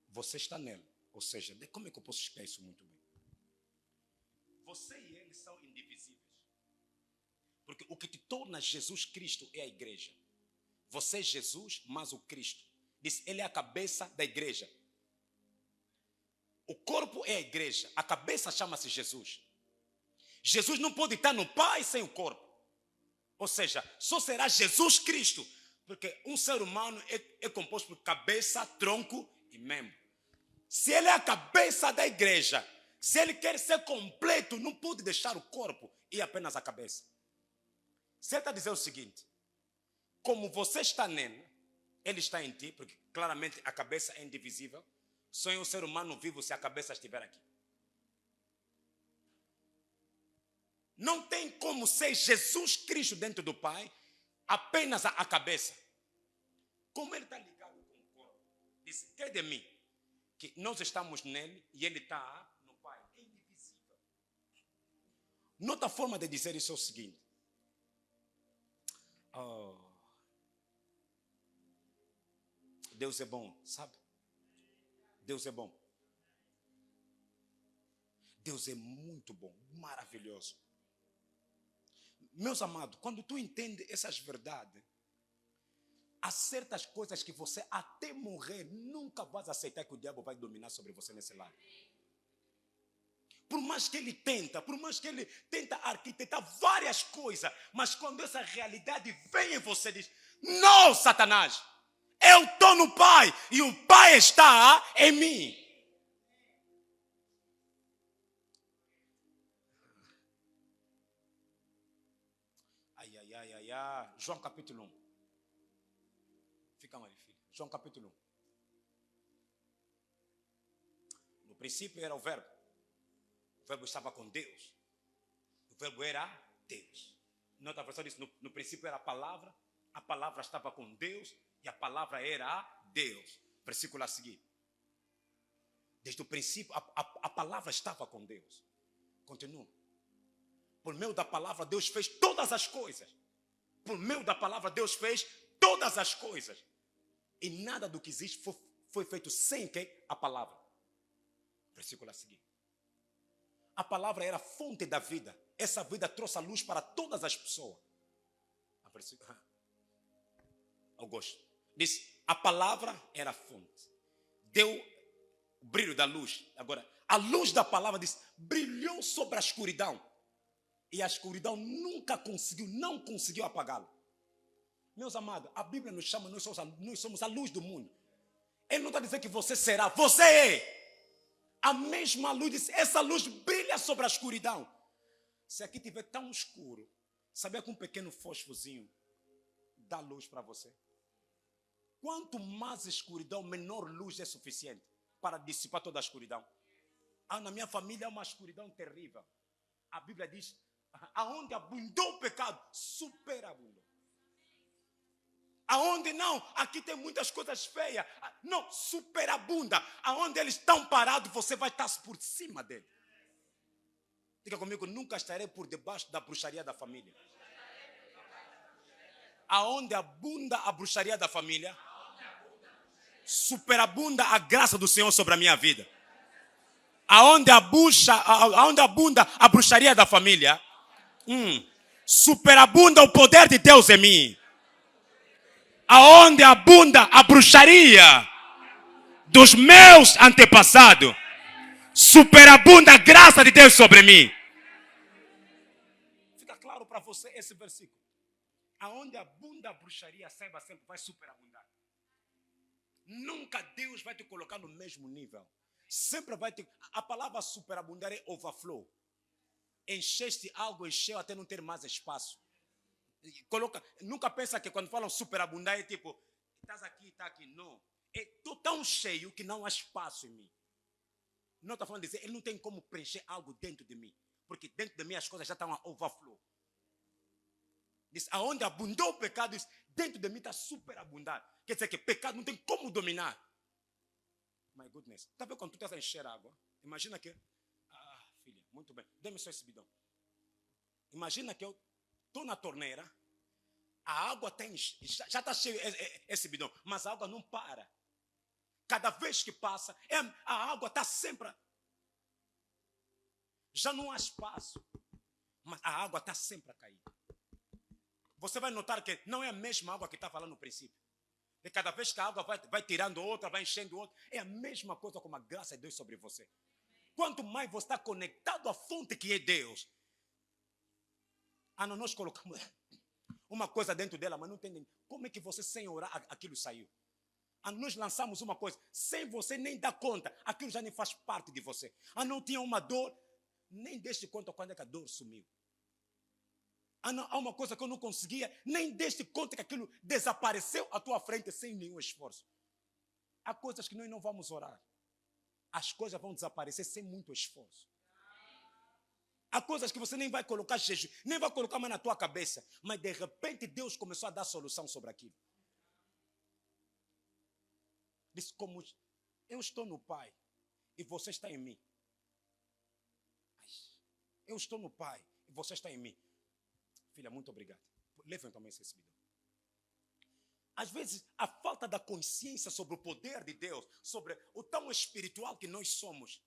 A: você está nele. Ou seja, como é que eu posso explicar isso muito bem? Você e ele são indivisíveis. Porque o que te torna Jesus Cristo é a igreja. Você é Jesus, mas o Cristo. Diz, ele é a cabeça da igreja. O corpo é a igreja. A cabeça chama-se Jesus. Jesus não pode estar no Pai sem o corpo. Ou seja, só será Jesus Cristo. Porque um ser humano é composto por cabeça, tronco e membro. Se ele é a cabeça da igreja, se ele quer ser completo, não pode deixar o corpo e apenas a cabeça. Se ele está dizendo o seguinte, como você está nele, ele está em ti, porque claramente a cabeça é indivisível. Só é um ser humano vivo se a cabeça estiver aqui. Não tem como ser Jesus Cristo dentro do Pai, apenas a cabeça. Como ele está ligado com o corpo, diz, crê de mim, que nós estamos nele e ele está no Pai. É indivisível. Outra forma de dizer isso é o seguinte. Deus é bom, sabe? Deus é bom. Deus é muito bom, maravilhoso. Meus amados, quando tu entende essas verdades, há certas coisas que você até morrer nunca vai aceitar que o diabo vai dominar sobre você nesse lado. Por mais que ele tenta arquitetar várias coisas, mas quando essa realidade vem em você, diz, não, Satanás, eu estou no Pai e o Pai está em mim. João capítulo 1. Fica ali, filho. João capítulo 1. No princípio era o verbo. O verbo estava com Deus. O verbo era Deus. Noutra versão diz, no princípio era a palavra estava com Deus e a palavra era Deus. Versículo a seguir. Desde o princípio, a palavra estava com Deus. Continua. Por meio da palavra, Deus fez todas as coisas. Por meio da palavra, Deus fez todas as coisas. E nada do que existe foi feito sem que a palavra. Versículo a seguir. A palavra era a fonte da vida. Essa vida trouxe a luz para todas as pessoas. Eu gosto. Diz, a palavra era a fonte. Deu o brilho da luz. Agora, a luz da palavra diz, brilhou sobre a escuridão. E a escuridão não conseguiu apagá-lo. Meus amados, a Bíblia nos chama, nós somos a luz do mundo. Ele não está dizendo que você será, você é. A mesma luz diz, essa luz brilha sobre a escuridão. Se aqui estiver tão escuro, sabia que um pequeno fósforozinho dá luz para você? Quanto mais escuridão, menor luz é suficiente para dissipar toda a escuridão. Na minha família há uma escuridão terrível. A Bíblia diz, aonde abundou o pecado, superabundou. Aonde não, aqui tem muitas coisas feias. Não, superabunda. Aonde eles estão parados, você vai estar por cima dele. Diga comigo, nunca estarei por debaixo da bruxaria da família. Aonde abunda a bruxaria da família, superabunda a graça do Senhor sobre a minha vida. Aonde abunda a bruxaria da família, superabunda o poder de Deus em mim. Aonde abunda a bruxaria dos meus antepassados, superabunda a graça de Deus sobre mim. Fica claro para você esse versículo. Aonde abunda a bruxaria, saiba sempre, vai superabundar. Nunca Deus vai te colocar no mesmo nível. Sempre vai te... A palavra superabundar é overflow. Encheste algo, encheu até não ter mais espaço. Nunca pensa que quando falam superabundar é tipo, estás aqui, está aqui. Não. Estou tão cheio que não há espaço em mim. Não está falando de dizer, ele não tem como preencher algo dentro de mim. Porque dentro de mim as coisas já estão a overflow. Diz, aonde abundou o pecado, diz, dentro de mim está superabundar. Quer dizer que pecado não tem como dominar. My goodness. Está vendo quando tu estás a encher água? Imagina que... filha, muito bem. Dê-me só esse bidão. Imagina que eu estou na torneira, a água já está cheia esse bidão, mas a água não para. Cada vez que passa, a água está sempre... Já não há espaço, mas a água está sempre a cair. Você vai notar que não é a mesma água que estava lá no princípio. E cada vez que a água vai tirando outra, vai enchendo outra, é a mesma coisa com a graça de Deus sobre você. Quanto mais você está conectado à fonte que é Deus. Nós colocamos uma coisa dentro dela, mas não entendem. Como é que você, sem orar, aquilo saiu? Nós lançamos uma coisa, sem você nem dar conta, aquilo já nem faz parte de você. Não tinha uma dor, nem deste conta quando é que a dor sumiu. Há uma coisa que eu não conseguia, nem deste conta que aquilo desapareceu à tua frente sem nenhum esforço. Há coisas que nós não vamos orar. As coisas vão desaparecer sem muito esforço. Há coisas que você nem vai colocar jejum, nem vai colocar mais na tua cabeça. Mas de repente Deus começou a dar solução sobre aquilo. Diz, como eu estou no Pai e você está em mim. Eu estou no Pai e você está em mim. Filha, muito obrigado. Levem também esse bidão. Às vezes, a falta da consciência sobre o poder de Deus, sobre o tão espiritual que nós somos,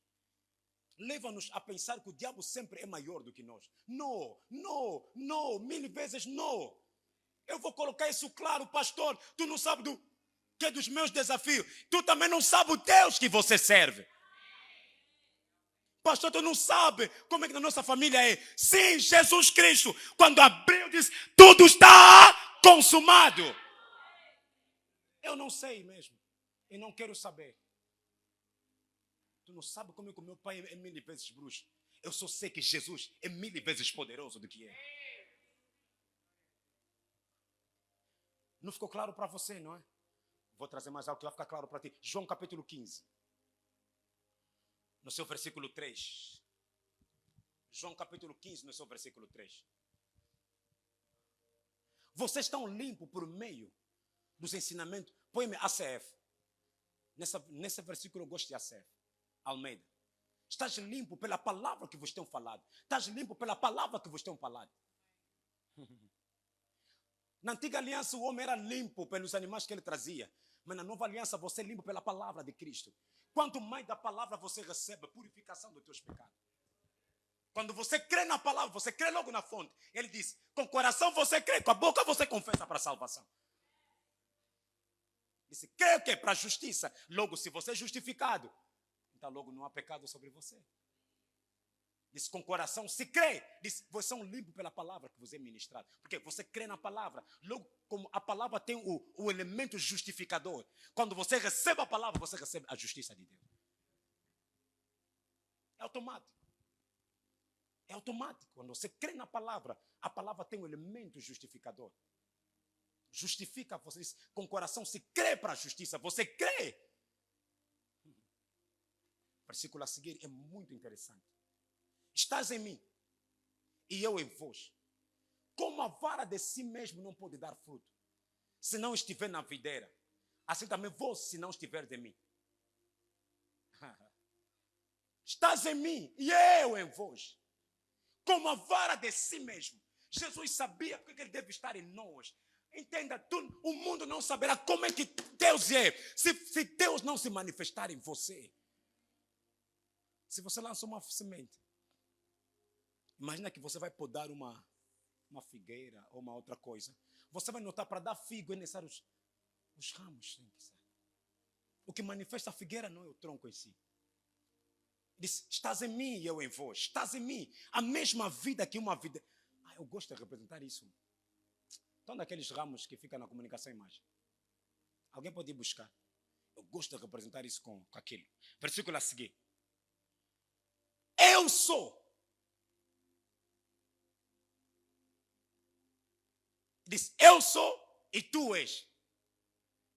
A: leva-nos a pensar que o diabo sempre é maior do que nós. Não, 1000 vezes não. Eu vou colocar isso claro, pastor. Tu não sabes que é dos meus desafios. Tu também não sabes o Deus que você serve. Pastor, tu não sabe como é que na nossa família é. Sim, Jesus Cristo, quando abriu, diz, tudo está consumado. Eu não sei mesmo. E não quero saber. Tu não sabe como é que o meu pai é 1000 vezes bruxo. Eu só sei que Jesus é 1000 vezes poderoso do que ele. Não ficou claro para você, não é? Vou trazer mais algo que vai ficar claro para ti. João capítulo 15. No seu versículo 3. João capítulo 15, no seu versículo 3. Vocês estão limpos por meio dos ensinamentos. Põe-me ACF. Nesse versículo eu gosto de ACF. Almeida. Estás limpo pela palavra que vos tenho falado. Estás limpo pela palavra que vos tenho falado. Na antiga aliança o homem era limpo pelos animais que ele trazia. Mas na nova aliança você é limpo pela palavra de Cristo. Quanto mais da palavra você recebe, a purificação dos teus pecados. Quando você crê na palavra, você crê logo na fonte. Ele diz, com o coração você crê, com a boca você confessa para a salvação. Disse, crê o quê? Para a justiça. Logo, se você é justificado, então logo não há pecado sobre você. Diz, com o coração se crê. Diz, vocês são limpos pela palavra que vos é ministrado. Porque você crê na palavra. Logo, como a palavra tem o elemento justificador. Quando você recebe a palavra, você recebe a justiça de Deus. É automático. É automático. Quando você crê na palavra, a palavra tem um elemento justificador. Justifica você. Com o coração se crê para a justiça. Você crê. O versículo a seguir é muito interessante. Estás em mim e eu em vós. Como a vara de si mesmo não pode dar fruto, se não estiver na videira, assim também vós, se não estiver em mim. Estás em mim e eu em vós. Como a vara de si mesmo. Jesus sabia porque ele deve estar em nós. Entenda, o mundo não saberá como é que Deus é, se Deus não se manifestar em você. Se você lança uma semente, imagina que você vai podar uma figueira ou uma outra coisa. Você vai notar, para dar figo é necessário os ramos têm que ser. O que manifesta a figueira não é o tronco em si. Diz, estás em mim e eu em vós. Estás em mim. A mesma vida que uma vida. Eu gosto de representar isso. Então, daqueles ramos que ficam na comunicação imagem. Alguém pode ir buscar. Eu gosto de representar isso com aquilo. Versículo a seguir. Eu sou. Diz, eu sou e tu és.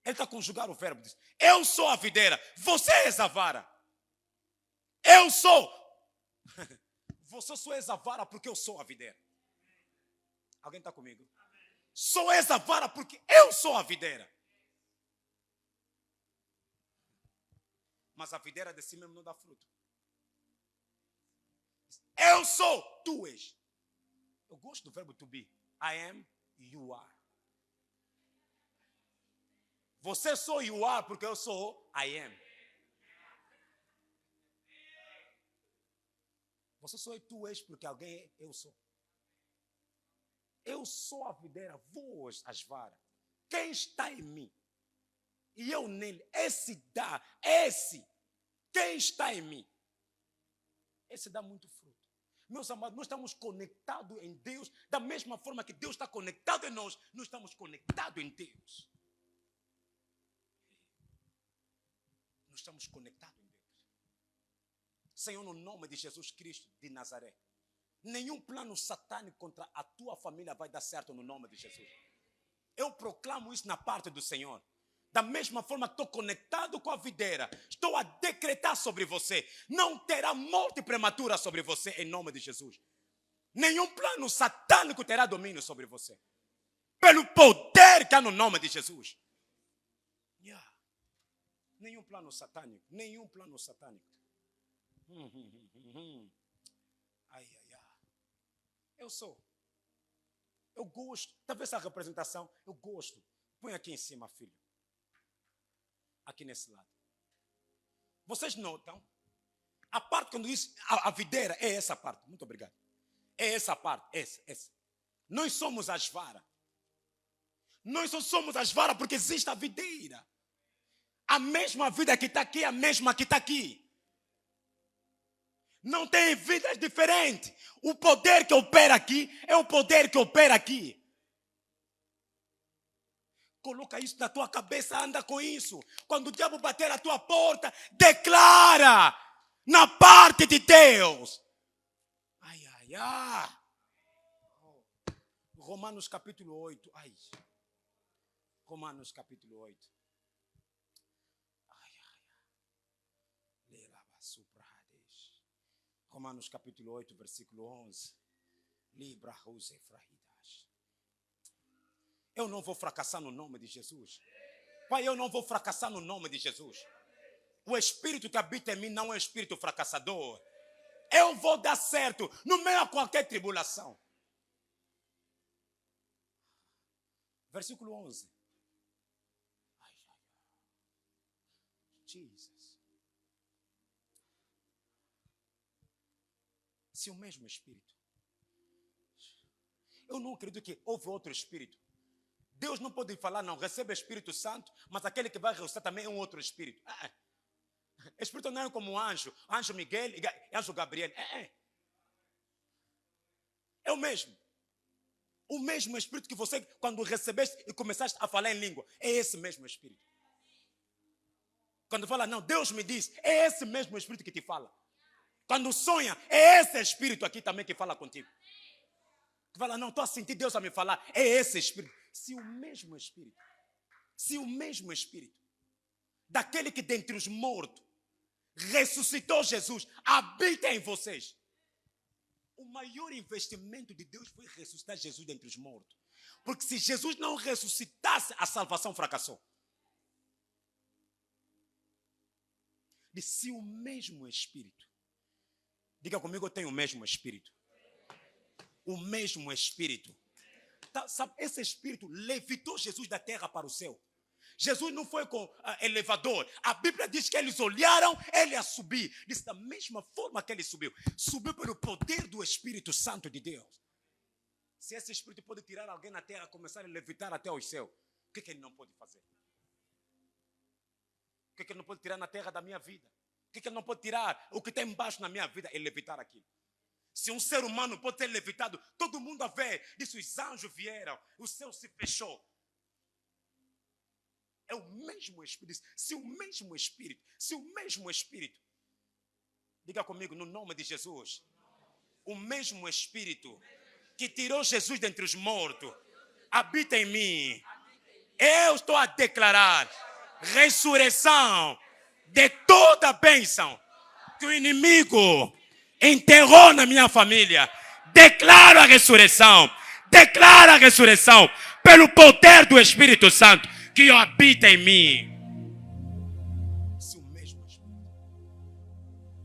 A: Ele está a conjugar o verbo. Diz, eu sou a videira, você és a vara. Eu sou. Você só és a vara porque eu sou a videira. Alguém está comigo? Só és a vara porque eu sou a videira. Mas a videira de si mesmo não dá fruto. Eu sou, tu és. Eu gosto do verbo to be. I am, you are. Você sou you are porque eu sou I am. Você só é tu és porque alguém é eu sou. Eu sou a videira, vós as varas. Quem está em mim e eu nele, esse dá, esse. Quem está em mim, esse dá muito fruto. Meus amados, nós estamos conectados em Deus, da mesma forma que Deus está conectado em nós, nós estamos conectados em Deus. Nós estamos conectados em Deus. Senhor, no nome de Jesus Cristo de Nazaré, nenhum plano satânico contra a tua família vai dar certo no nome de Jesus. Eu proclamo isso na parte do Senhor. Da mesma forma que estou conectado com a videira, estou a decretar sobre você, não terá morte prematura sobre você em nome de Jesus. Nenhum plano satânico terá domínio sobre você. Pelo poder que há no nome de Jesus. Nenhum plano satânico, nenhum plano satânico. Ai. Eu sou. Eu gosto. Talvez essa representação, eu gosto. Põe aqui em cima, filho. Aqui nesse lado. Vocês notam? A parte quando diz a videira é essa parte. Muito obrigado. É essa parte. Essa. Nós somos as varas. Nós só somos as varas porque existe a videira. A mesma vida que está aqui é a mesma que está aqui. Não tem vidas diferentes. O poder que opera aqui é o poder que opera aqui. Coloca isso na tua cabeça, anda com isso. Quando o diabo bater a tua porta, declara na parte de Deus. Ai. Romanos capítulo 8. Romanos capítulo 8. Romanos capítulo 8, versículo 11. Libra rose frahidas. Eu não vou fracassar no nome de Jesus. Pai, eu não vou fracassar no nome de Jesus. O Espírito que habita em mim não é um espírito fracassador. Eu vou dar certo no meio de qualquer tribulação. Versículo 11. Jesus. Se o mesmo Espírito. Eu não acredito que houve outro Espírito. Deus não pode falar, não, recebe o Espírito Santo, mas aquele que vai ressuscitar também é um outro Espírito. Espírito não é como anjo Miguel e anjo Gabriel. É o mesmo. O mesmo Espírito que você, quando recebeste e começaste a falar em língua, é esse mesmo Espírito. Quando fala, não, Deus me diz, é esse mesmo Espírito que te fala. Quando sonha, é esse Espírito aqui também que fala contigo. Tu fala, não, estou a sentir Deus a me falar. É esse Espírito. se o mesmo Espírito, daquele que dentre os mortos ressuscitou Jesus, habita em vocês. O maior investimento de Deus foi ressuscitar Jesus dentre os mortos. Porque se Jesus não ressuscitasse, a salvação fracassou. Se o mesmo Espírito, diga comigo, eu tenho o mesmo Espírito. O mesmo Espírito. Sabe, esse Espírito levitou Jesus da terra para o céu. Jesus não foi com elevador. A Bíblia diz que eles olharam, ele ia subir. Disse da mesma forma que ele subiu. Subiu pelo poder do Espírito Santo de Deus. Se esse Espírito pode tirar alguém na terra e começar a levitar até os céus, o que ele não pode fazer? O que ele não pode tirar na terra da minha vida? O que ele não pode tirar? O que está embaixo na minha vida é levitar aquilo. Se um ser humano pode ser levitado, todo mundo a ver. Disse, os anjos vieram, o céu se fechou. É o mesmo Espírito. Se o mesmo Espírito, diga comigo, no nome de Jesus, o mesmo Espírito que tirou Jesus dentre os mortos, habita em mim. Eu estou a declarar ressurreição de toda a bênção que o inimigo enterrou na minha família. Declaro a ressurreição pelo poder do Espírito Santo que habita em mim. Se o mesmo Espírito,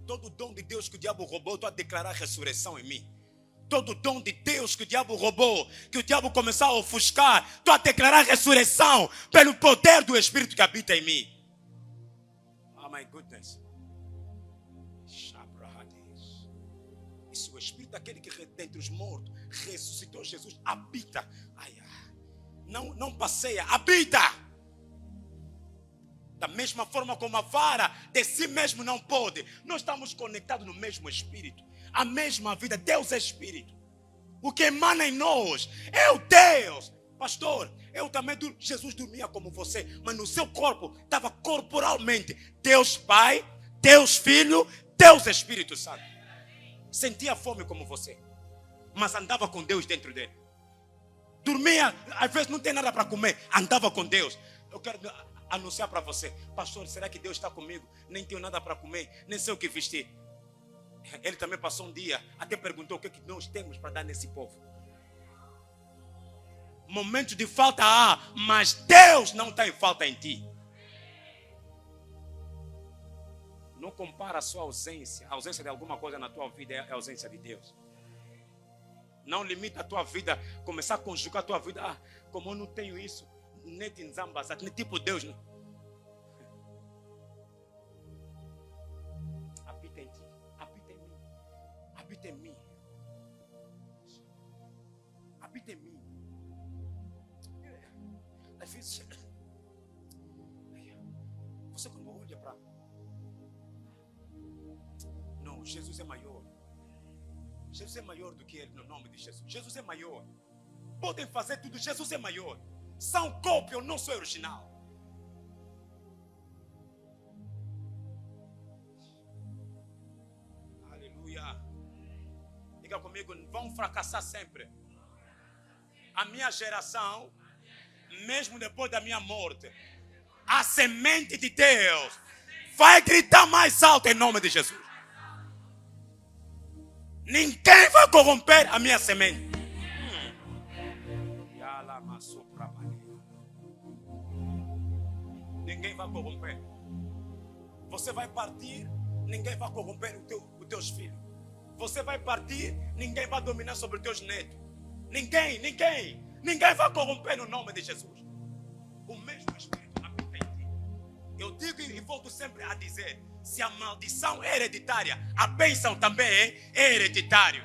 A: todo dom de Deus que o diabo roubou, eu estou a declarar ressurreição em mim. Todo dom de Deus que o diabo roubou, que o diabo começou a ofuscar, estou a declarar ressurreição pelo poder do Espírito que habita em mim. Oh my goodness. E se o Espírito daquele que dentre os mortos ressuscitou Jesus, habita. Não passeia, habita. Da mesma forma como a vara de si mesmo não pode. Nós estamos conectados no mesmo Espírito. A mesma vida. Deus é Espírito. O que emana em nós é o Deus. Pastor, eu também, Jesus dormia como você, mas no seu corpo estava corporalmente Deus Pai, Deus Filho, Deus Espírito Santo. Sentia fome como você, mas andava com Deus dentro dele. Dormia, às vezes não tem nada para comer, andava com Deus. Eu quero anunciar para você, pastor, será que Deus está comigo? Nem tenho nada para comer, nem sei o que vestir. Ele também passou um dia, até perguntou o que nós temos para dar nesse povo. Momento de falta há, mas Deus não está em falta em ti. Não compara a sua ausência. A ausência de alguma coisa na tua vida é a ausência de Deus. Não limita a tua vida, começar a conjugar a tua vida. Como eu não tenho isso, nem tipo Deus. Não. Habita em ti, habita em mim, habita em mim, habita em mim. Às vezes, você quando olha para... Não, Jesus é maior. Jesus é maior do que ele, no nome de Jesus. Jesus é maior. Podem fazer tudo, Jesus é maior. São cópia, eu não sou original. Aleluia. Diga comigo, vão fracassar sempre. A minha geração, mesmo depois da minha morte, a semente de Deus vai gritar mais alto em nome de Jesus. Ninguém vai corromper a minha semente. Ninguém vai corromper. Você vai partir, ninguém vai corromper os teus filhos. Você vai partir, ninguém vai dominar sobre os teus netos. Ninguém vai corromper no nome de Jesus. O mesmo Espírito habita em ti. Eu digo e volto sempre a dizer, se a maldição é hereditária, a bênção também é hereditária.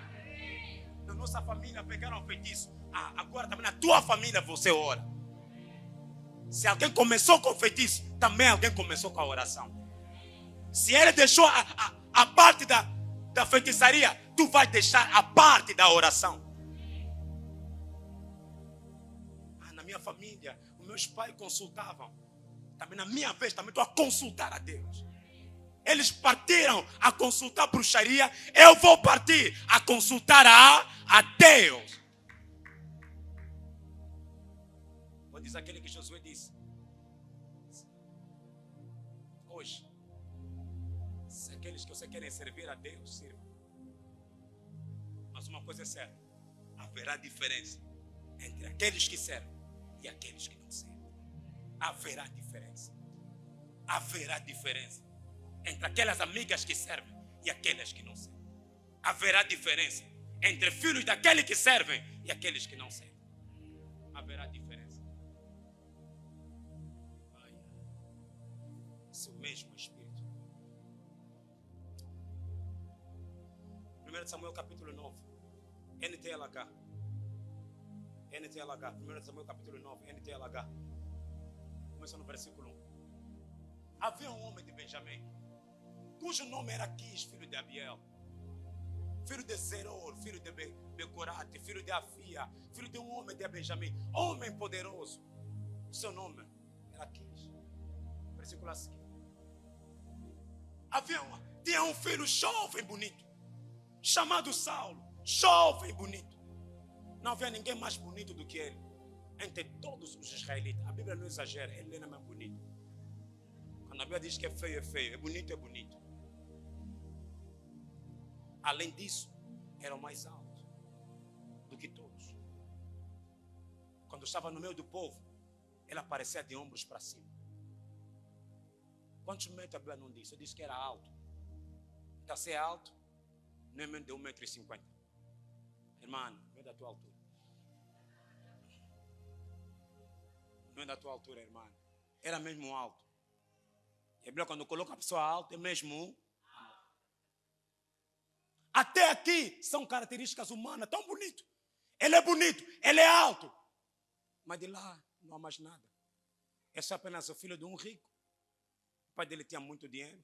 A: Na nossa família pegaram um feitiço. Agora também na tua família você ora. Se alguém começou com feitiço, também alguém começou com a oração. Se ele deixou a parte da feitiçaria, tu vai deixar a parte da oração. Na minha família, os meus pais consultavam. Também na minha vez, também estou a consultar a Deus. Eles partiram a consultar a bruxaria, eu vou partir a consultar a Deus. diz aquele que Josué disse: hoje, se aqueles que você querem servir a Deus, sirvam. Mas uma coisa é certa: haverá diferença entre aqueles que servem e aqueles que não servem. Haverá diferença. Haverá diferença entre aquelas amigas que servem e aquelas que não servem. Haverá diferença entre filhos daqueles que servem e aqueles que não servem. Haverá diferença. Esse é o mesmo Espírito. 1 Samuel capítulo 9. NTLH. 1 Samuel capítulo 9. NTLH. Começa no versículo 1. Havia um homem de Benjamim, cujo nome era Quis, filho de Abiel, filho de Zeror, filho de Becorate, filho de Afia, filho de um homem de Benjamim, homem poderoso. O seu nome era Quis. Versículo a seguir. Tinha um filho jovem bonito, chamado Saulo, jovem bonito. Não havia ninguém mais bonito do que ele entre todos os israelitas. A Bíblia não exagera, ele não é mais bonito. Quando a Bíblia diz que é feio, é bonito, é bonito. Além disso, era o mais alto do que todos. Quando estava no meio do povo, ele aparecia de ombros para cima. Quantos metros a Bíblia não diz? Eu disse que era alto. Então, se é alto, não é menos de 1,50 m. Irmão, não é da tua altura. Não é da tua altura, irmão. Era mesmo alto. E a Bíblia, quando coloca a pessoa alta, é mesmo alto. Até aqui são características humanas, tão bonito. Ele é bonito, ele é alto. Mas de lá não há mais nada. É só apenas o filho de um rico. O pai dele tinha muito dinheiro.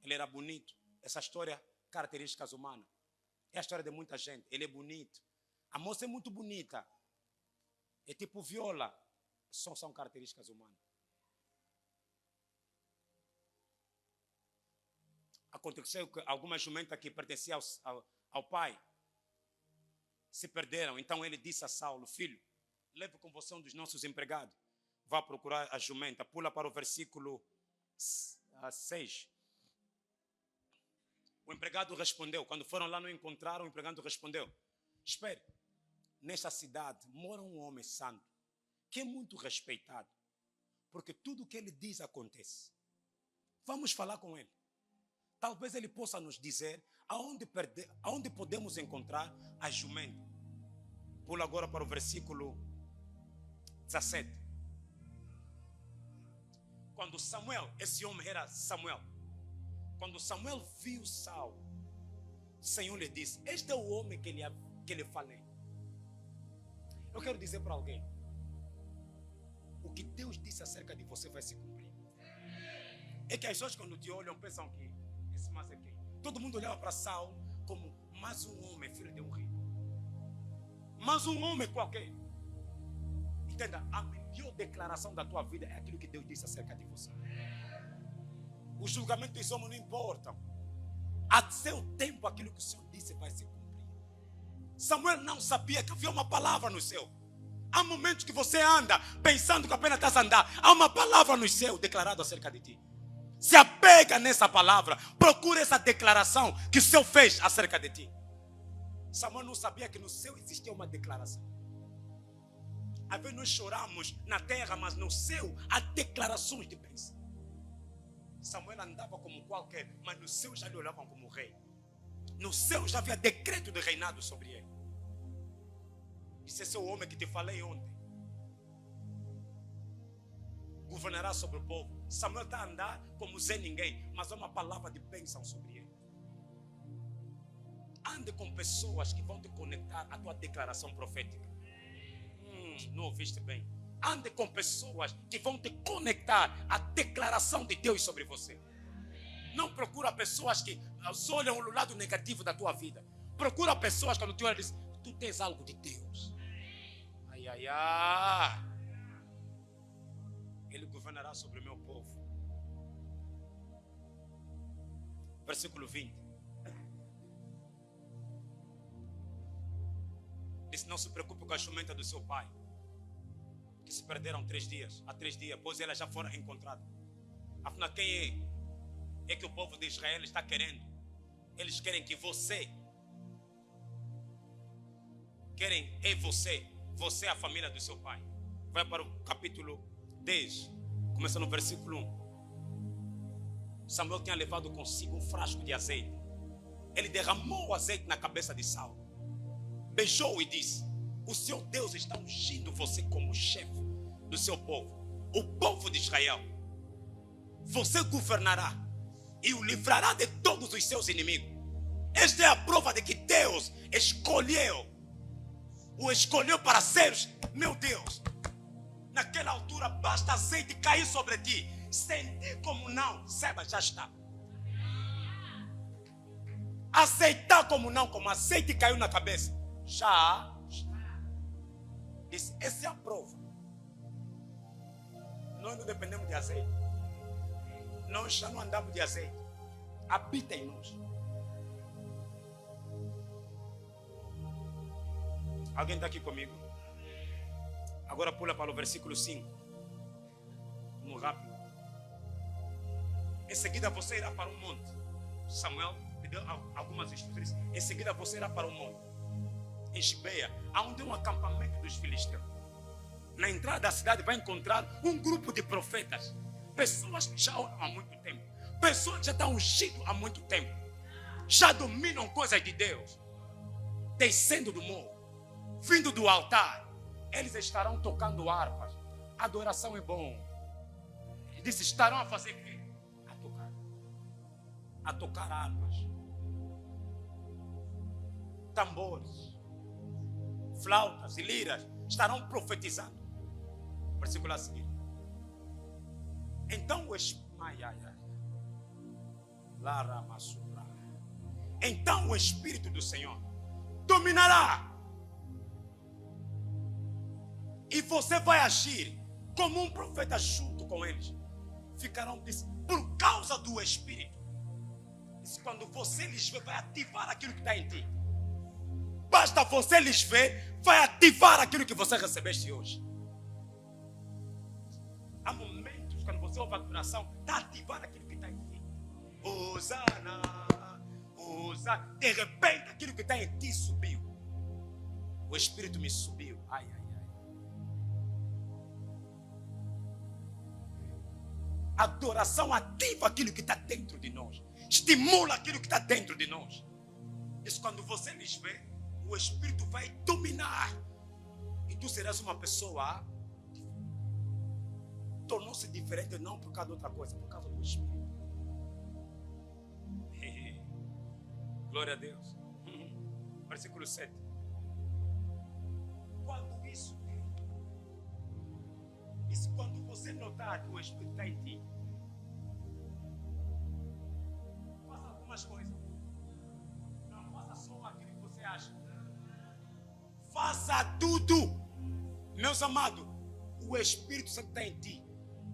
A: Ele era bonito. Essa história, características humanas. É a história de muita gente. Ele é bonito. A moça é muito bonita. É tipo viola. São características humanas. Aconteceu que algumas jumentas que pertenciam ao pai se perderam. Então ele disse a Saulo: filho, leve com você um dos nossos empregados. Vá procurar a jumenta. Pula para o versículo 6. O empregado respondeu. Quando foram lá não encontraram, o empregado respondeu: espere, nesta cidade mora um homem santo, que é muito respeitado, porque tudo o que ele diz acontece. Vamos falar com ele. Talvez ele possa nos dizer aonde podemos encontrar a jumenta. Pula agora para o versículo 17. Quando Samuel, esse homem era Samuel. Quando Samuel viu Saulo, o Senhor lhe disse: este é o homem que lhe falei. Eu quero dizer para alguém: o que Deus disse acerca de você vai se cumprir. É que as pessoas, quando te olham, pensam que esse mais é quem? Todo mundo olhava para Saulo como mais um homem, filho de um rei. Mais um homem qualquer. Entenda, a melhor declaração da tua vida é aquilo que Deus disse acerca de você. Os julgamentos dos homens não importam. A seu tempo, aquilo que o Senhor disse vai se cumprir. Samuel não sabia que havia uma palavra no céu. Há momentos que você anda pensando que apenas estás a andar. Há uma palavra no céu declarada acerca de ti. Se apega nessa palavra. Procura essa declaração que o céu fez acerca de ti. Samuel não sabia que no céu existia uma declaração. Às vezes nós choramos na terra, mas no céu há declarações de bênção. Samuel andava como qualquer, mas no céu já lhe olhavam como rei. No céu já havia decreto de reinado sobre ele. Esse é o homem que te falei ontem. Governará sobre o povo. Samuel está a andar como Zé Ninguém, mas há uma palavra de bênção sobre ele. Ande com pessoas que vão te conectar à tua declaração profética. Não ouviste bem. Ande com pessoas que vão te conectar à declaração de Deus sobre você. Não procura pessoas que olham o lado negativo da tua vida. Procura pessoas que quando tu olha diz: tu tens algo de Deus. Ai, ai, ai. Ele governará sobre o meu povo. Versículo 20. Disse: não se preocupe com a jumenta do seu pai, que se perderam 3 dias. Há 3 dias, pois elas já foram encontradas. Afinal, quem é que o povo de Israel está querendo? Eles querem que você, você é a família do seu pai. Vai para o capítulo 10, começa no versículo 1. Samuel tinha levado consigo um frasco de azeite. Ele derramou o azeite na cabeça de Saul, beijou e disse: o seu Deus está ungindo você como chefe do seu povo, o povo de Israel. Você governará e o livrará de todos os seus inimigos. Esta é a prova de que Deus o escolheu para ser meu Deus. Naquela altura basta azeite cair sobre ti. Sentir como não, saiba, já está. Aceitar como não, como azeite caiu na cabeça, já está. Essa é a prova. Nós não dependemos de azeite. Nós já não andamos de azeite. Habita em nós. Alguém está aqui comigo? Agora pula para o versículo 5. Vamos rápido. Em seguida você irá para um monte. Samuel me deu algumas instruções. Em seguida você irá para um monte, em Gibeia, onde é um acampamento dos filisteus. Na entrada da cidade vai encontrar um grupo de profetas. Pessoas que já oram há muito tempo. Pessoas que já estão ungidas há muito tempo. Já dominam coisas de Deus. Descendo do morro, vindo do altar. Eles estarão tocando harpas. Adoração é bom. Ele disse: estarão a fazer o quê? A tocar harpas, tambores, flautas e liras. Estarão profetizando. Versículo a seguir. Então o Espírito do Senhor dominará. E você vai agir como um profeta junto com eles. Ficarão, por causa do Espírito. Quando você lhes vê, vai ativar aquilo que está em ti. Basta você lhes ver, vai ativar aquilo que você recebeste hoje. Há momentos quando você ouve a adoração, está ativando aquilo que está em ti. Hosana, Hosana. De repente aquilo que está em ti subiu. O Espírito me subiu. Ai, ai, ai. Adoração ativa aquilo que está dentro de nós. Estimula aquilo que está dentro de nós. Isso, quando você lhes vê, o Espírito vai dominar. E tu serás uma pessoa. Tornou-se diferente não por causa de outra coisa, por causa do Espírito. Glória a Deus. Versículo 7. Quando isso, quando você notar que o Espírito está em ti, faça algumas coisas. Não faça só aquilo que você acha. Faça tudo. Meus amados, o Espírito Santo está em ti.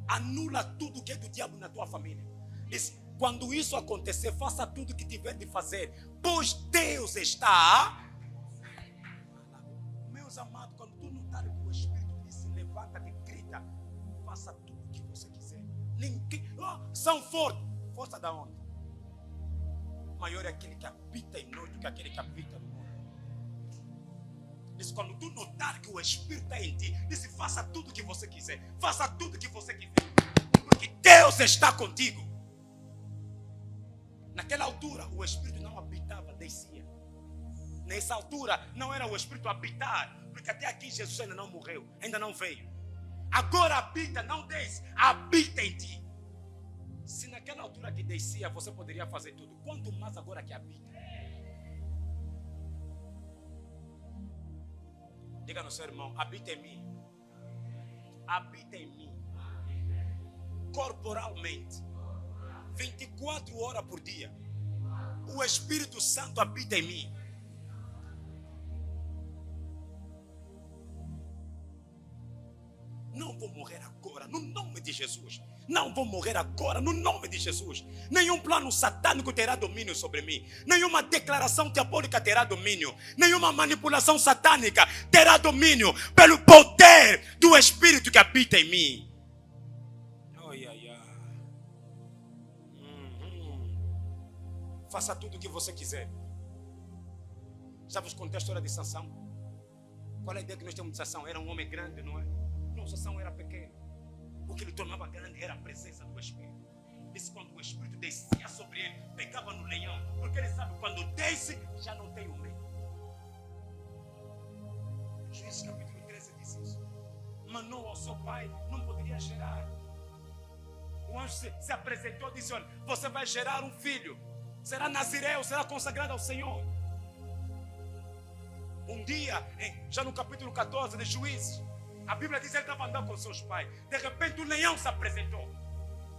A: Anula tudo que é do diabo na tua família. Diz: quando isso acontecer, faça tudo que tiver de fazer, pois Deus está. Meus amados, quando tu notar que o Espírito diz: levanta-te e grita, faça tudo o que você quiser. Ninguém, são fortes. Força da onde? Maior é aquele que habita em nós do que aquele que habita no mundo. Diz: quando tu notar que o Espírito está em ti, diz: faça tudo o que você quiser. Faça tudo o que você quiser. Porque Deus está contigo. Naquela altura, o Espírito não habitava, descia. Nessa altura, não era o Espírito habitar, porque até aqui Jesus ainda não morreu, ainda não veio. Agora habita, não desce, habita em ti. Se naquela altura que descia, você poderia fazer tudo, quanto mais agora que habita. Diga no seu irmão: habita em mim. Habita em mim. Corporalmente. 24 horas por dia. O Espírito Santo habita em mim. Não vou morrer agora, no nome de Jesus. Não vou morrer agora, no nome de Jesus. Nenhum plano satânico terá domínio sobre mim. Nenhuma declaração diabólica terá domínio. Nenhuma manipulação satânica terá domínio pelo poder do Espírito que habita em mim. Ai, ai, ai. Faça tudo o que você quiser. Sabe os contextos era de Sansão? Qual é a ideia que nós temos de Sansão? Era um homem grande, não é? Não, Sansão era pequeno. O que ele tornava grande era a presença do Espírito. Disse quando o Espírito descia sobre ele, pegava no leão. Porque ele sabe quando desce, já não tem o medo. Juízes capítulo 13 diz isso. Manoa ao seu pai não poderia gerar. O anjo se apresentou e disse: olha, você vai gerar um filho. Será nazireu, será consagrado ao Senhor. Um dia, já no capítulo 14 de Juízes, a Bíblia diz que ele estava andando com seus pais. De repente o leão se apresentou.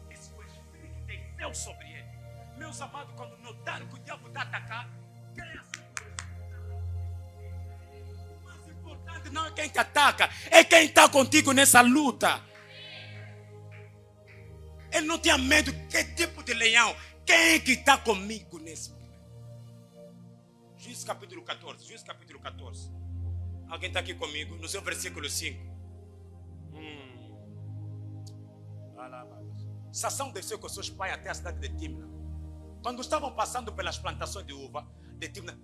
A: Esse o Espírito desceu sobre ele. Meus amados, quando notaram que o diabo está atacando, o mais importante não é quem te ataca, é quem está contigo nessa luta. Ele não tinha medo. Que tipo de leão? Quem é que está comigo nesse momento? Juízes capítulo 14. Juízes capítulo 14. Alguém está aqui comigo? No seu versículo 5. Sansão desceu com seus pais até a cidade de Timna. Quando estavam passando pelas plantações de uva de Timna,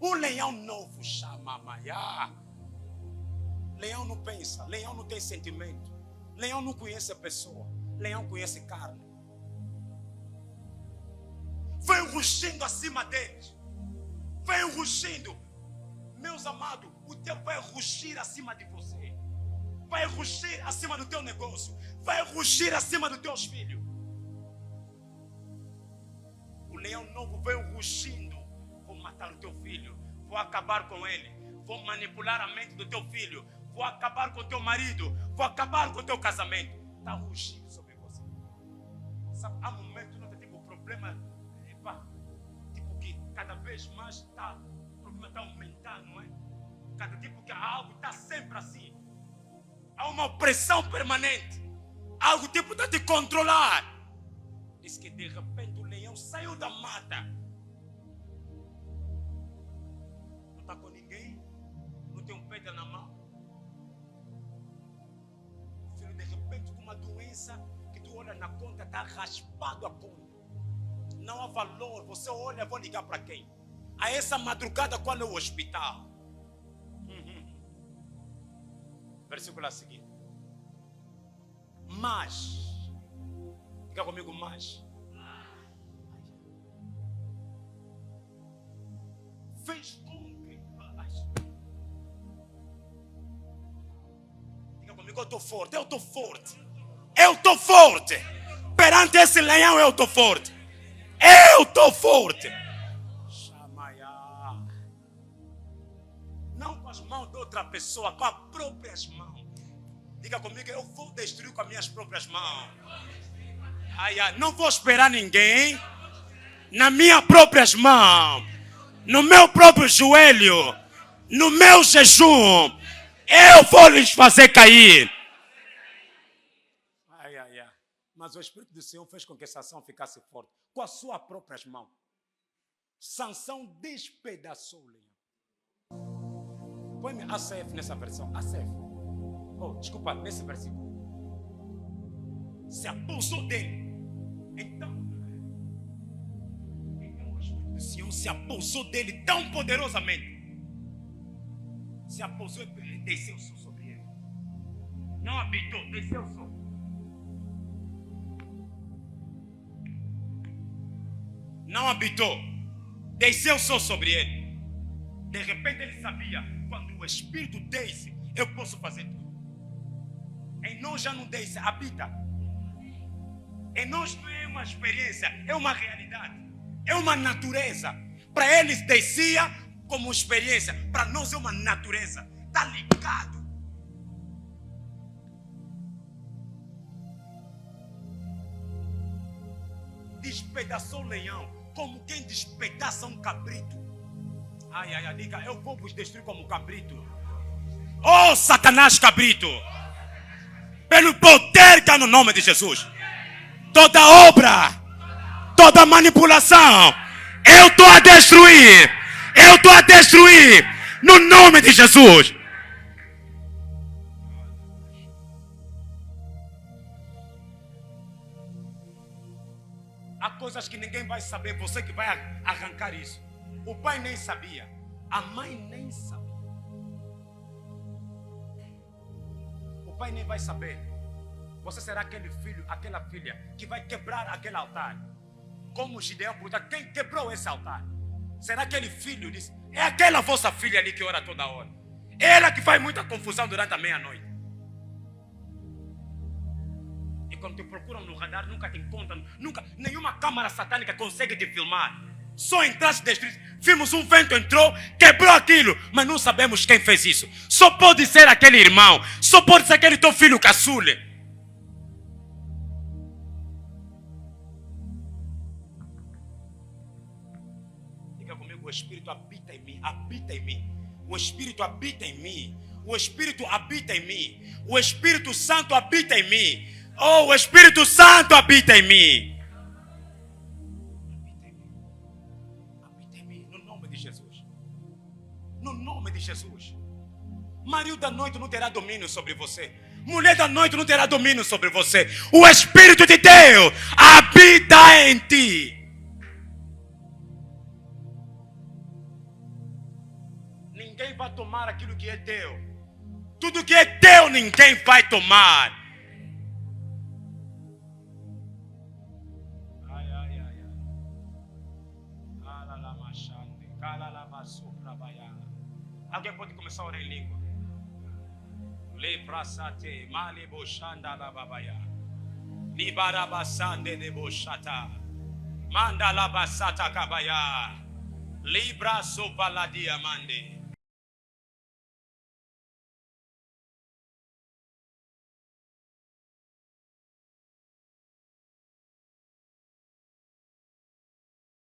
A: um leão novo chama Maiá. Leão não pensa, leão não tem sentimento, leão não conhece a pessoa, leão conhece carne. Veio rugindo acima deles. Veio rugindo. Meus amados, o diabo vai rugir acima de você. Vai rugir acima do teu negócio. Vai rugir acima dos teus filhos. O leão novo veio rugindo. Vou matar o teu filho. Vou acabar com ele. Vou manipular a mente do teu filho. Vou acabar com o teu marido. Vou acabar com o teu casamento. Está rugindo sobre você. Sabe, há momentos não tem tipo problema. Tipo que cada vez mais o problema está aumentando, não é? Cada tipo que algo está sempre assim. Há uma opressão permanente. Algo tipo está te controlar. Diz que de repente o leão saiu da mata. Não está com ninguém. Não tem um pedra na mão. Filho, de repente com uma doença que tu olha na conta, está raspado a conta. Não há valor. Você olha, vou ligar para quem? A essa madrugada, qual é o hospital? Versículo a seguir. Mas, diga comigo, mas fez com que, diga comigo, eu estou forte, eu estou forte, eu estou forte. Perante esse leão eu estou forte. Eu estou forte. Não com as mãos de outra pessoa, com as próprias mãos. Diga comigo, eu vou destruir com as minhas próprias mãos. Não vou esperar ninguém. Nas minhas próprias mãos. No meu próprio joelho. No meu jejum. Eu vou lhes fazer cair. Mas o Espírito do Senhor fez com que Sansão ficasse forte. Com as suas próprias mãos. Sansão despedaçou o leão. Põe-me ACF nessa versão. ACF. Desculpa, nesse versículo. Se apossou dele. Então o Espírito do Senhor se apossou dele tão poderosamente. Se apossou e desceu sobre ele. Não habitou, desceu sobre. Não habitou, desceu só sobre ele. De repente ele sabia, quando o Espírito desce, eu posso fazer tudo. Em nós já não desce, habita. Em nós não é uma experiência, é uma realidade, é uma natureza. Para eles descia como experiência, para nós é uma natureza. Está ligado. Despedaçou o leão como quem despedaça um cabrito. Diga, eu vou vos destruir como cabrito. Oh, Satanás cabrito. Pelo poder que há no nome de Jesus. Toda obra, toda manipulação, eu estou a destruir. Eu estou a destruir no nome de Jesus. Há coisas que ninguém vai saber, você que vai arrancar isso. O pai nem sabia, a mãe nem sabia. O pai nem vai saber. Você será aquele filho, aquela filha que vai quebrar aquele altar. Como Gideão pergunta, quem quebrou esse altar? Será aquele filho disse, é aquela vossa filha ali que ora toda hora. Ela que faz muita confusão durante a meia-noite. E quando te procuram no radar, nunca te encontram, nunca, nenhuma câmara satânica consegue te filmar. Só entraste destruído. Vimos um vento entrou, quebrou aquilo, mas não sabemos quem fez isso. Só pode ser aquele irmão, só pode ser aquele teu filho caçula. Diga comigo, o Espírito habita em mim, habita em mim. O Espírito habita em mim. O Espírito habita em mim. O Espírito Santo habita em mim. Oh, o Espírito Santo habita em mim. No nome de Jesus. Marido da noite não terá domínio sobre você. Mulher da noite não terá domínio sobre você. O Espírito de Deus habita em ti. Ninguém vai tomar aquilo que é teu. Tudo que é teu ninguém vai tomar. Ai, ai, ai, ai. Alguém pode começar a orar em língua? Leprasate, maleboshanda la babaya. Libarabasande deboshata. Manda la basata kabaya. Libra sopaladia mande.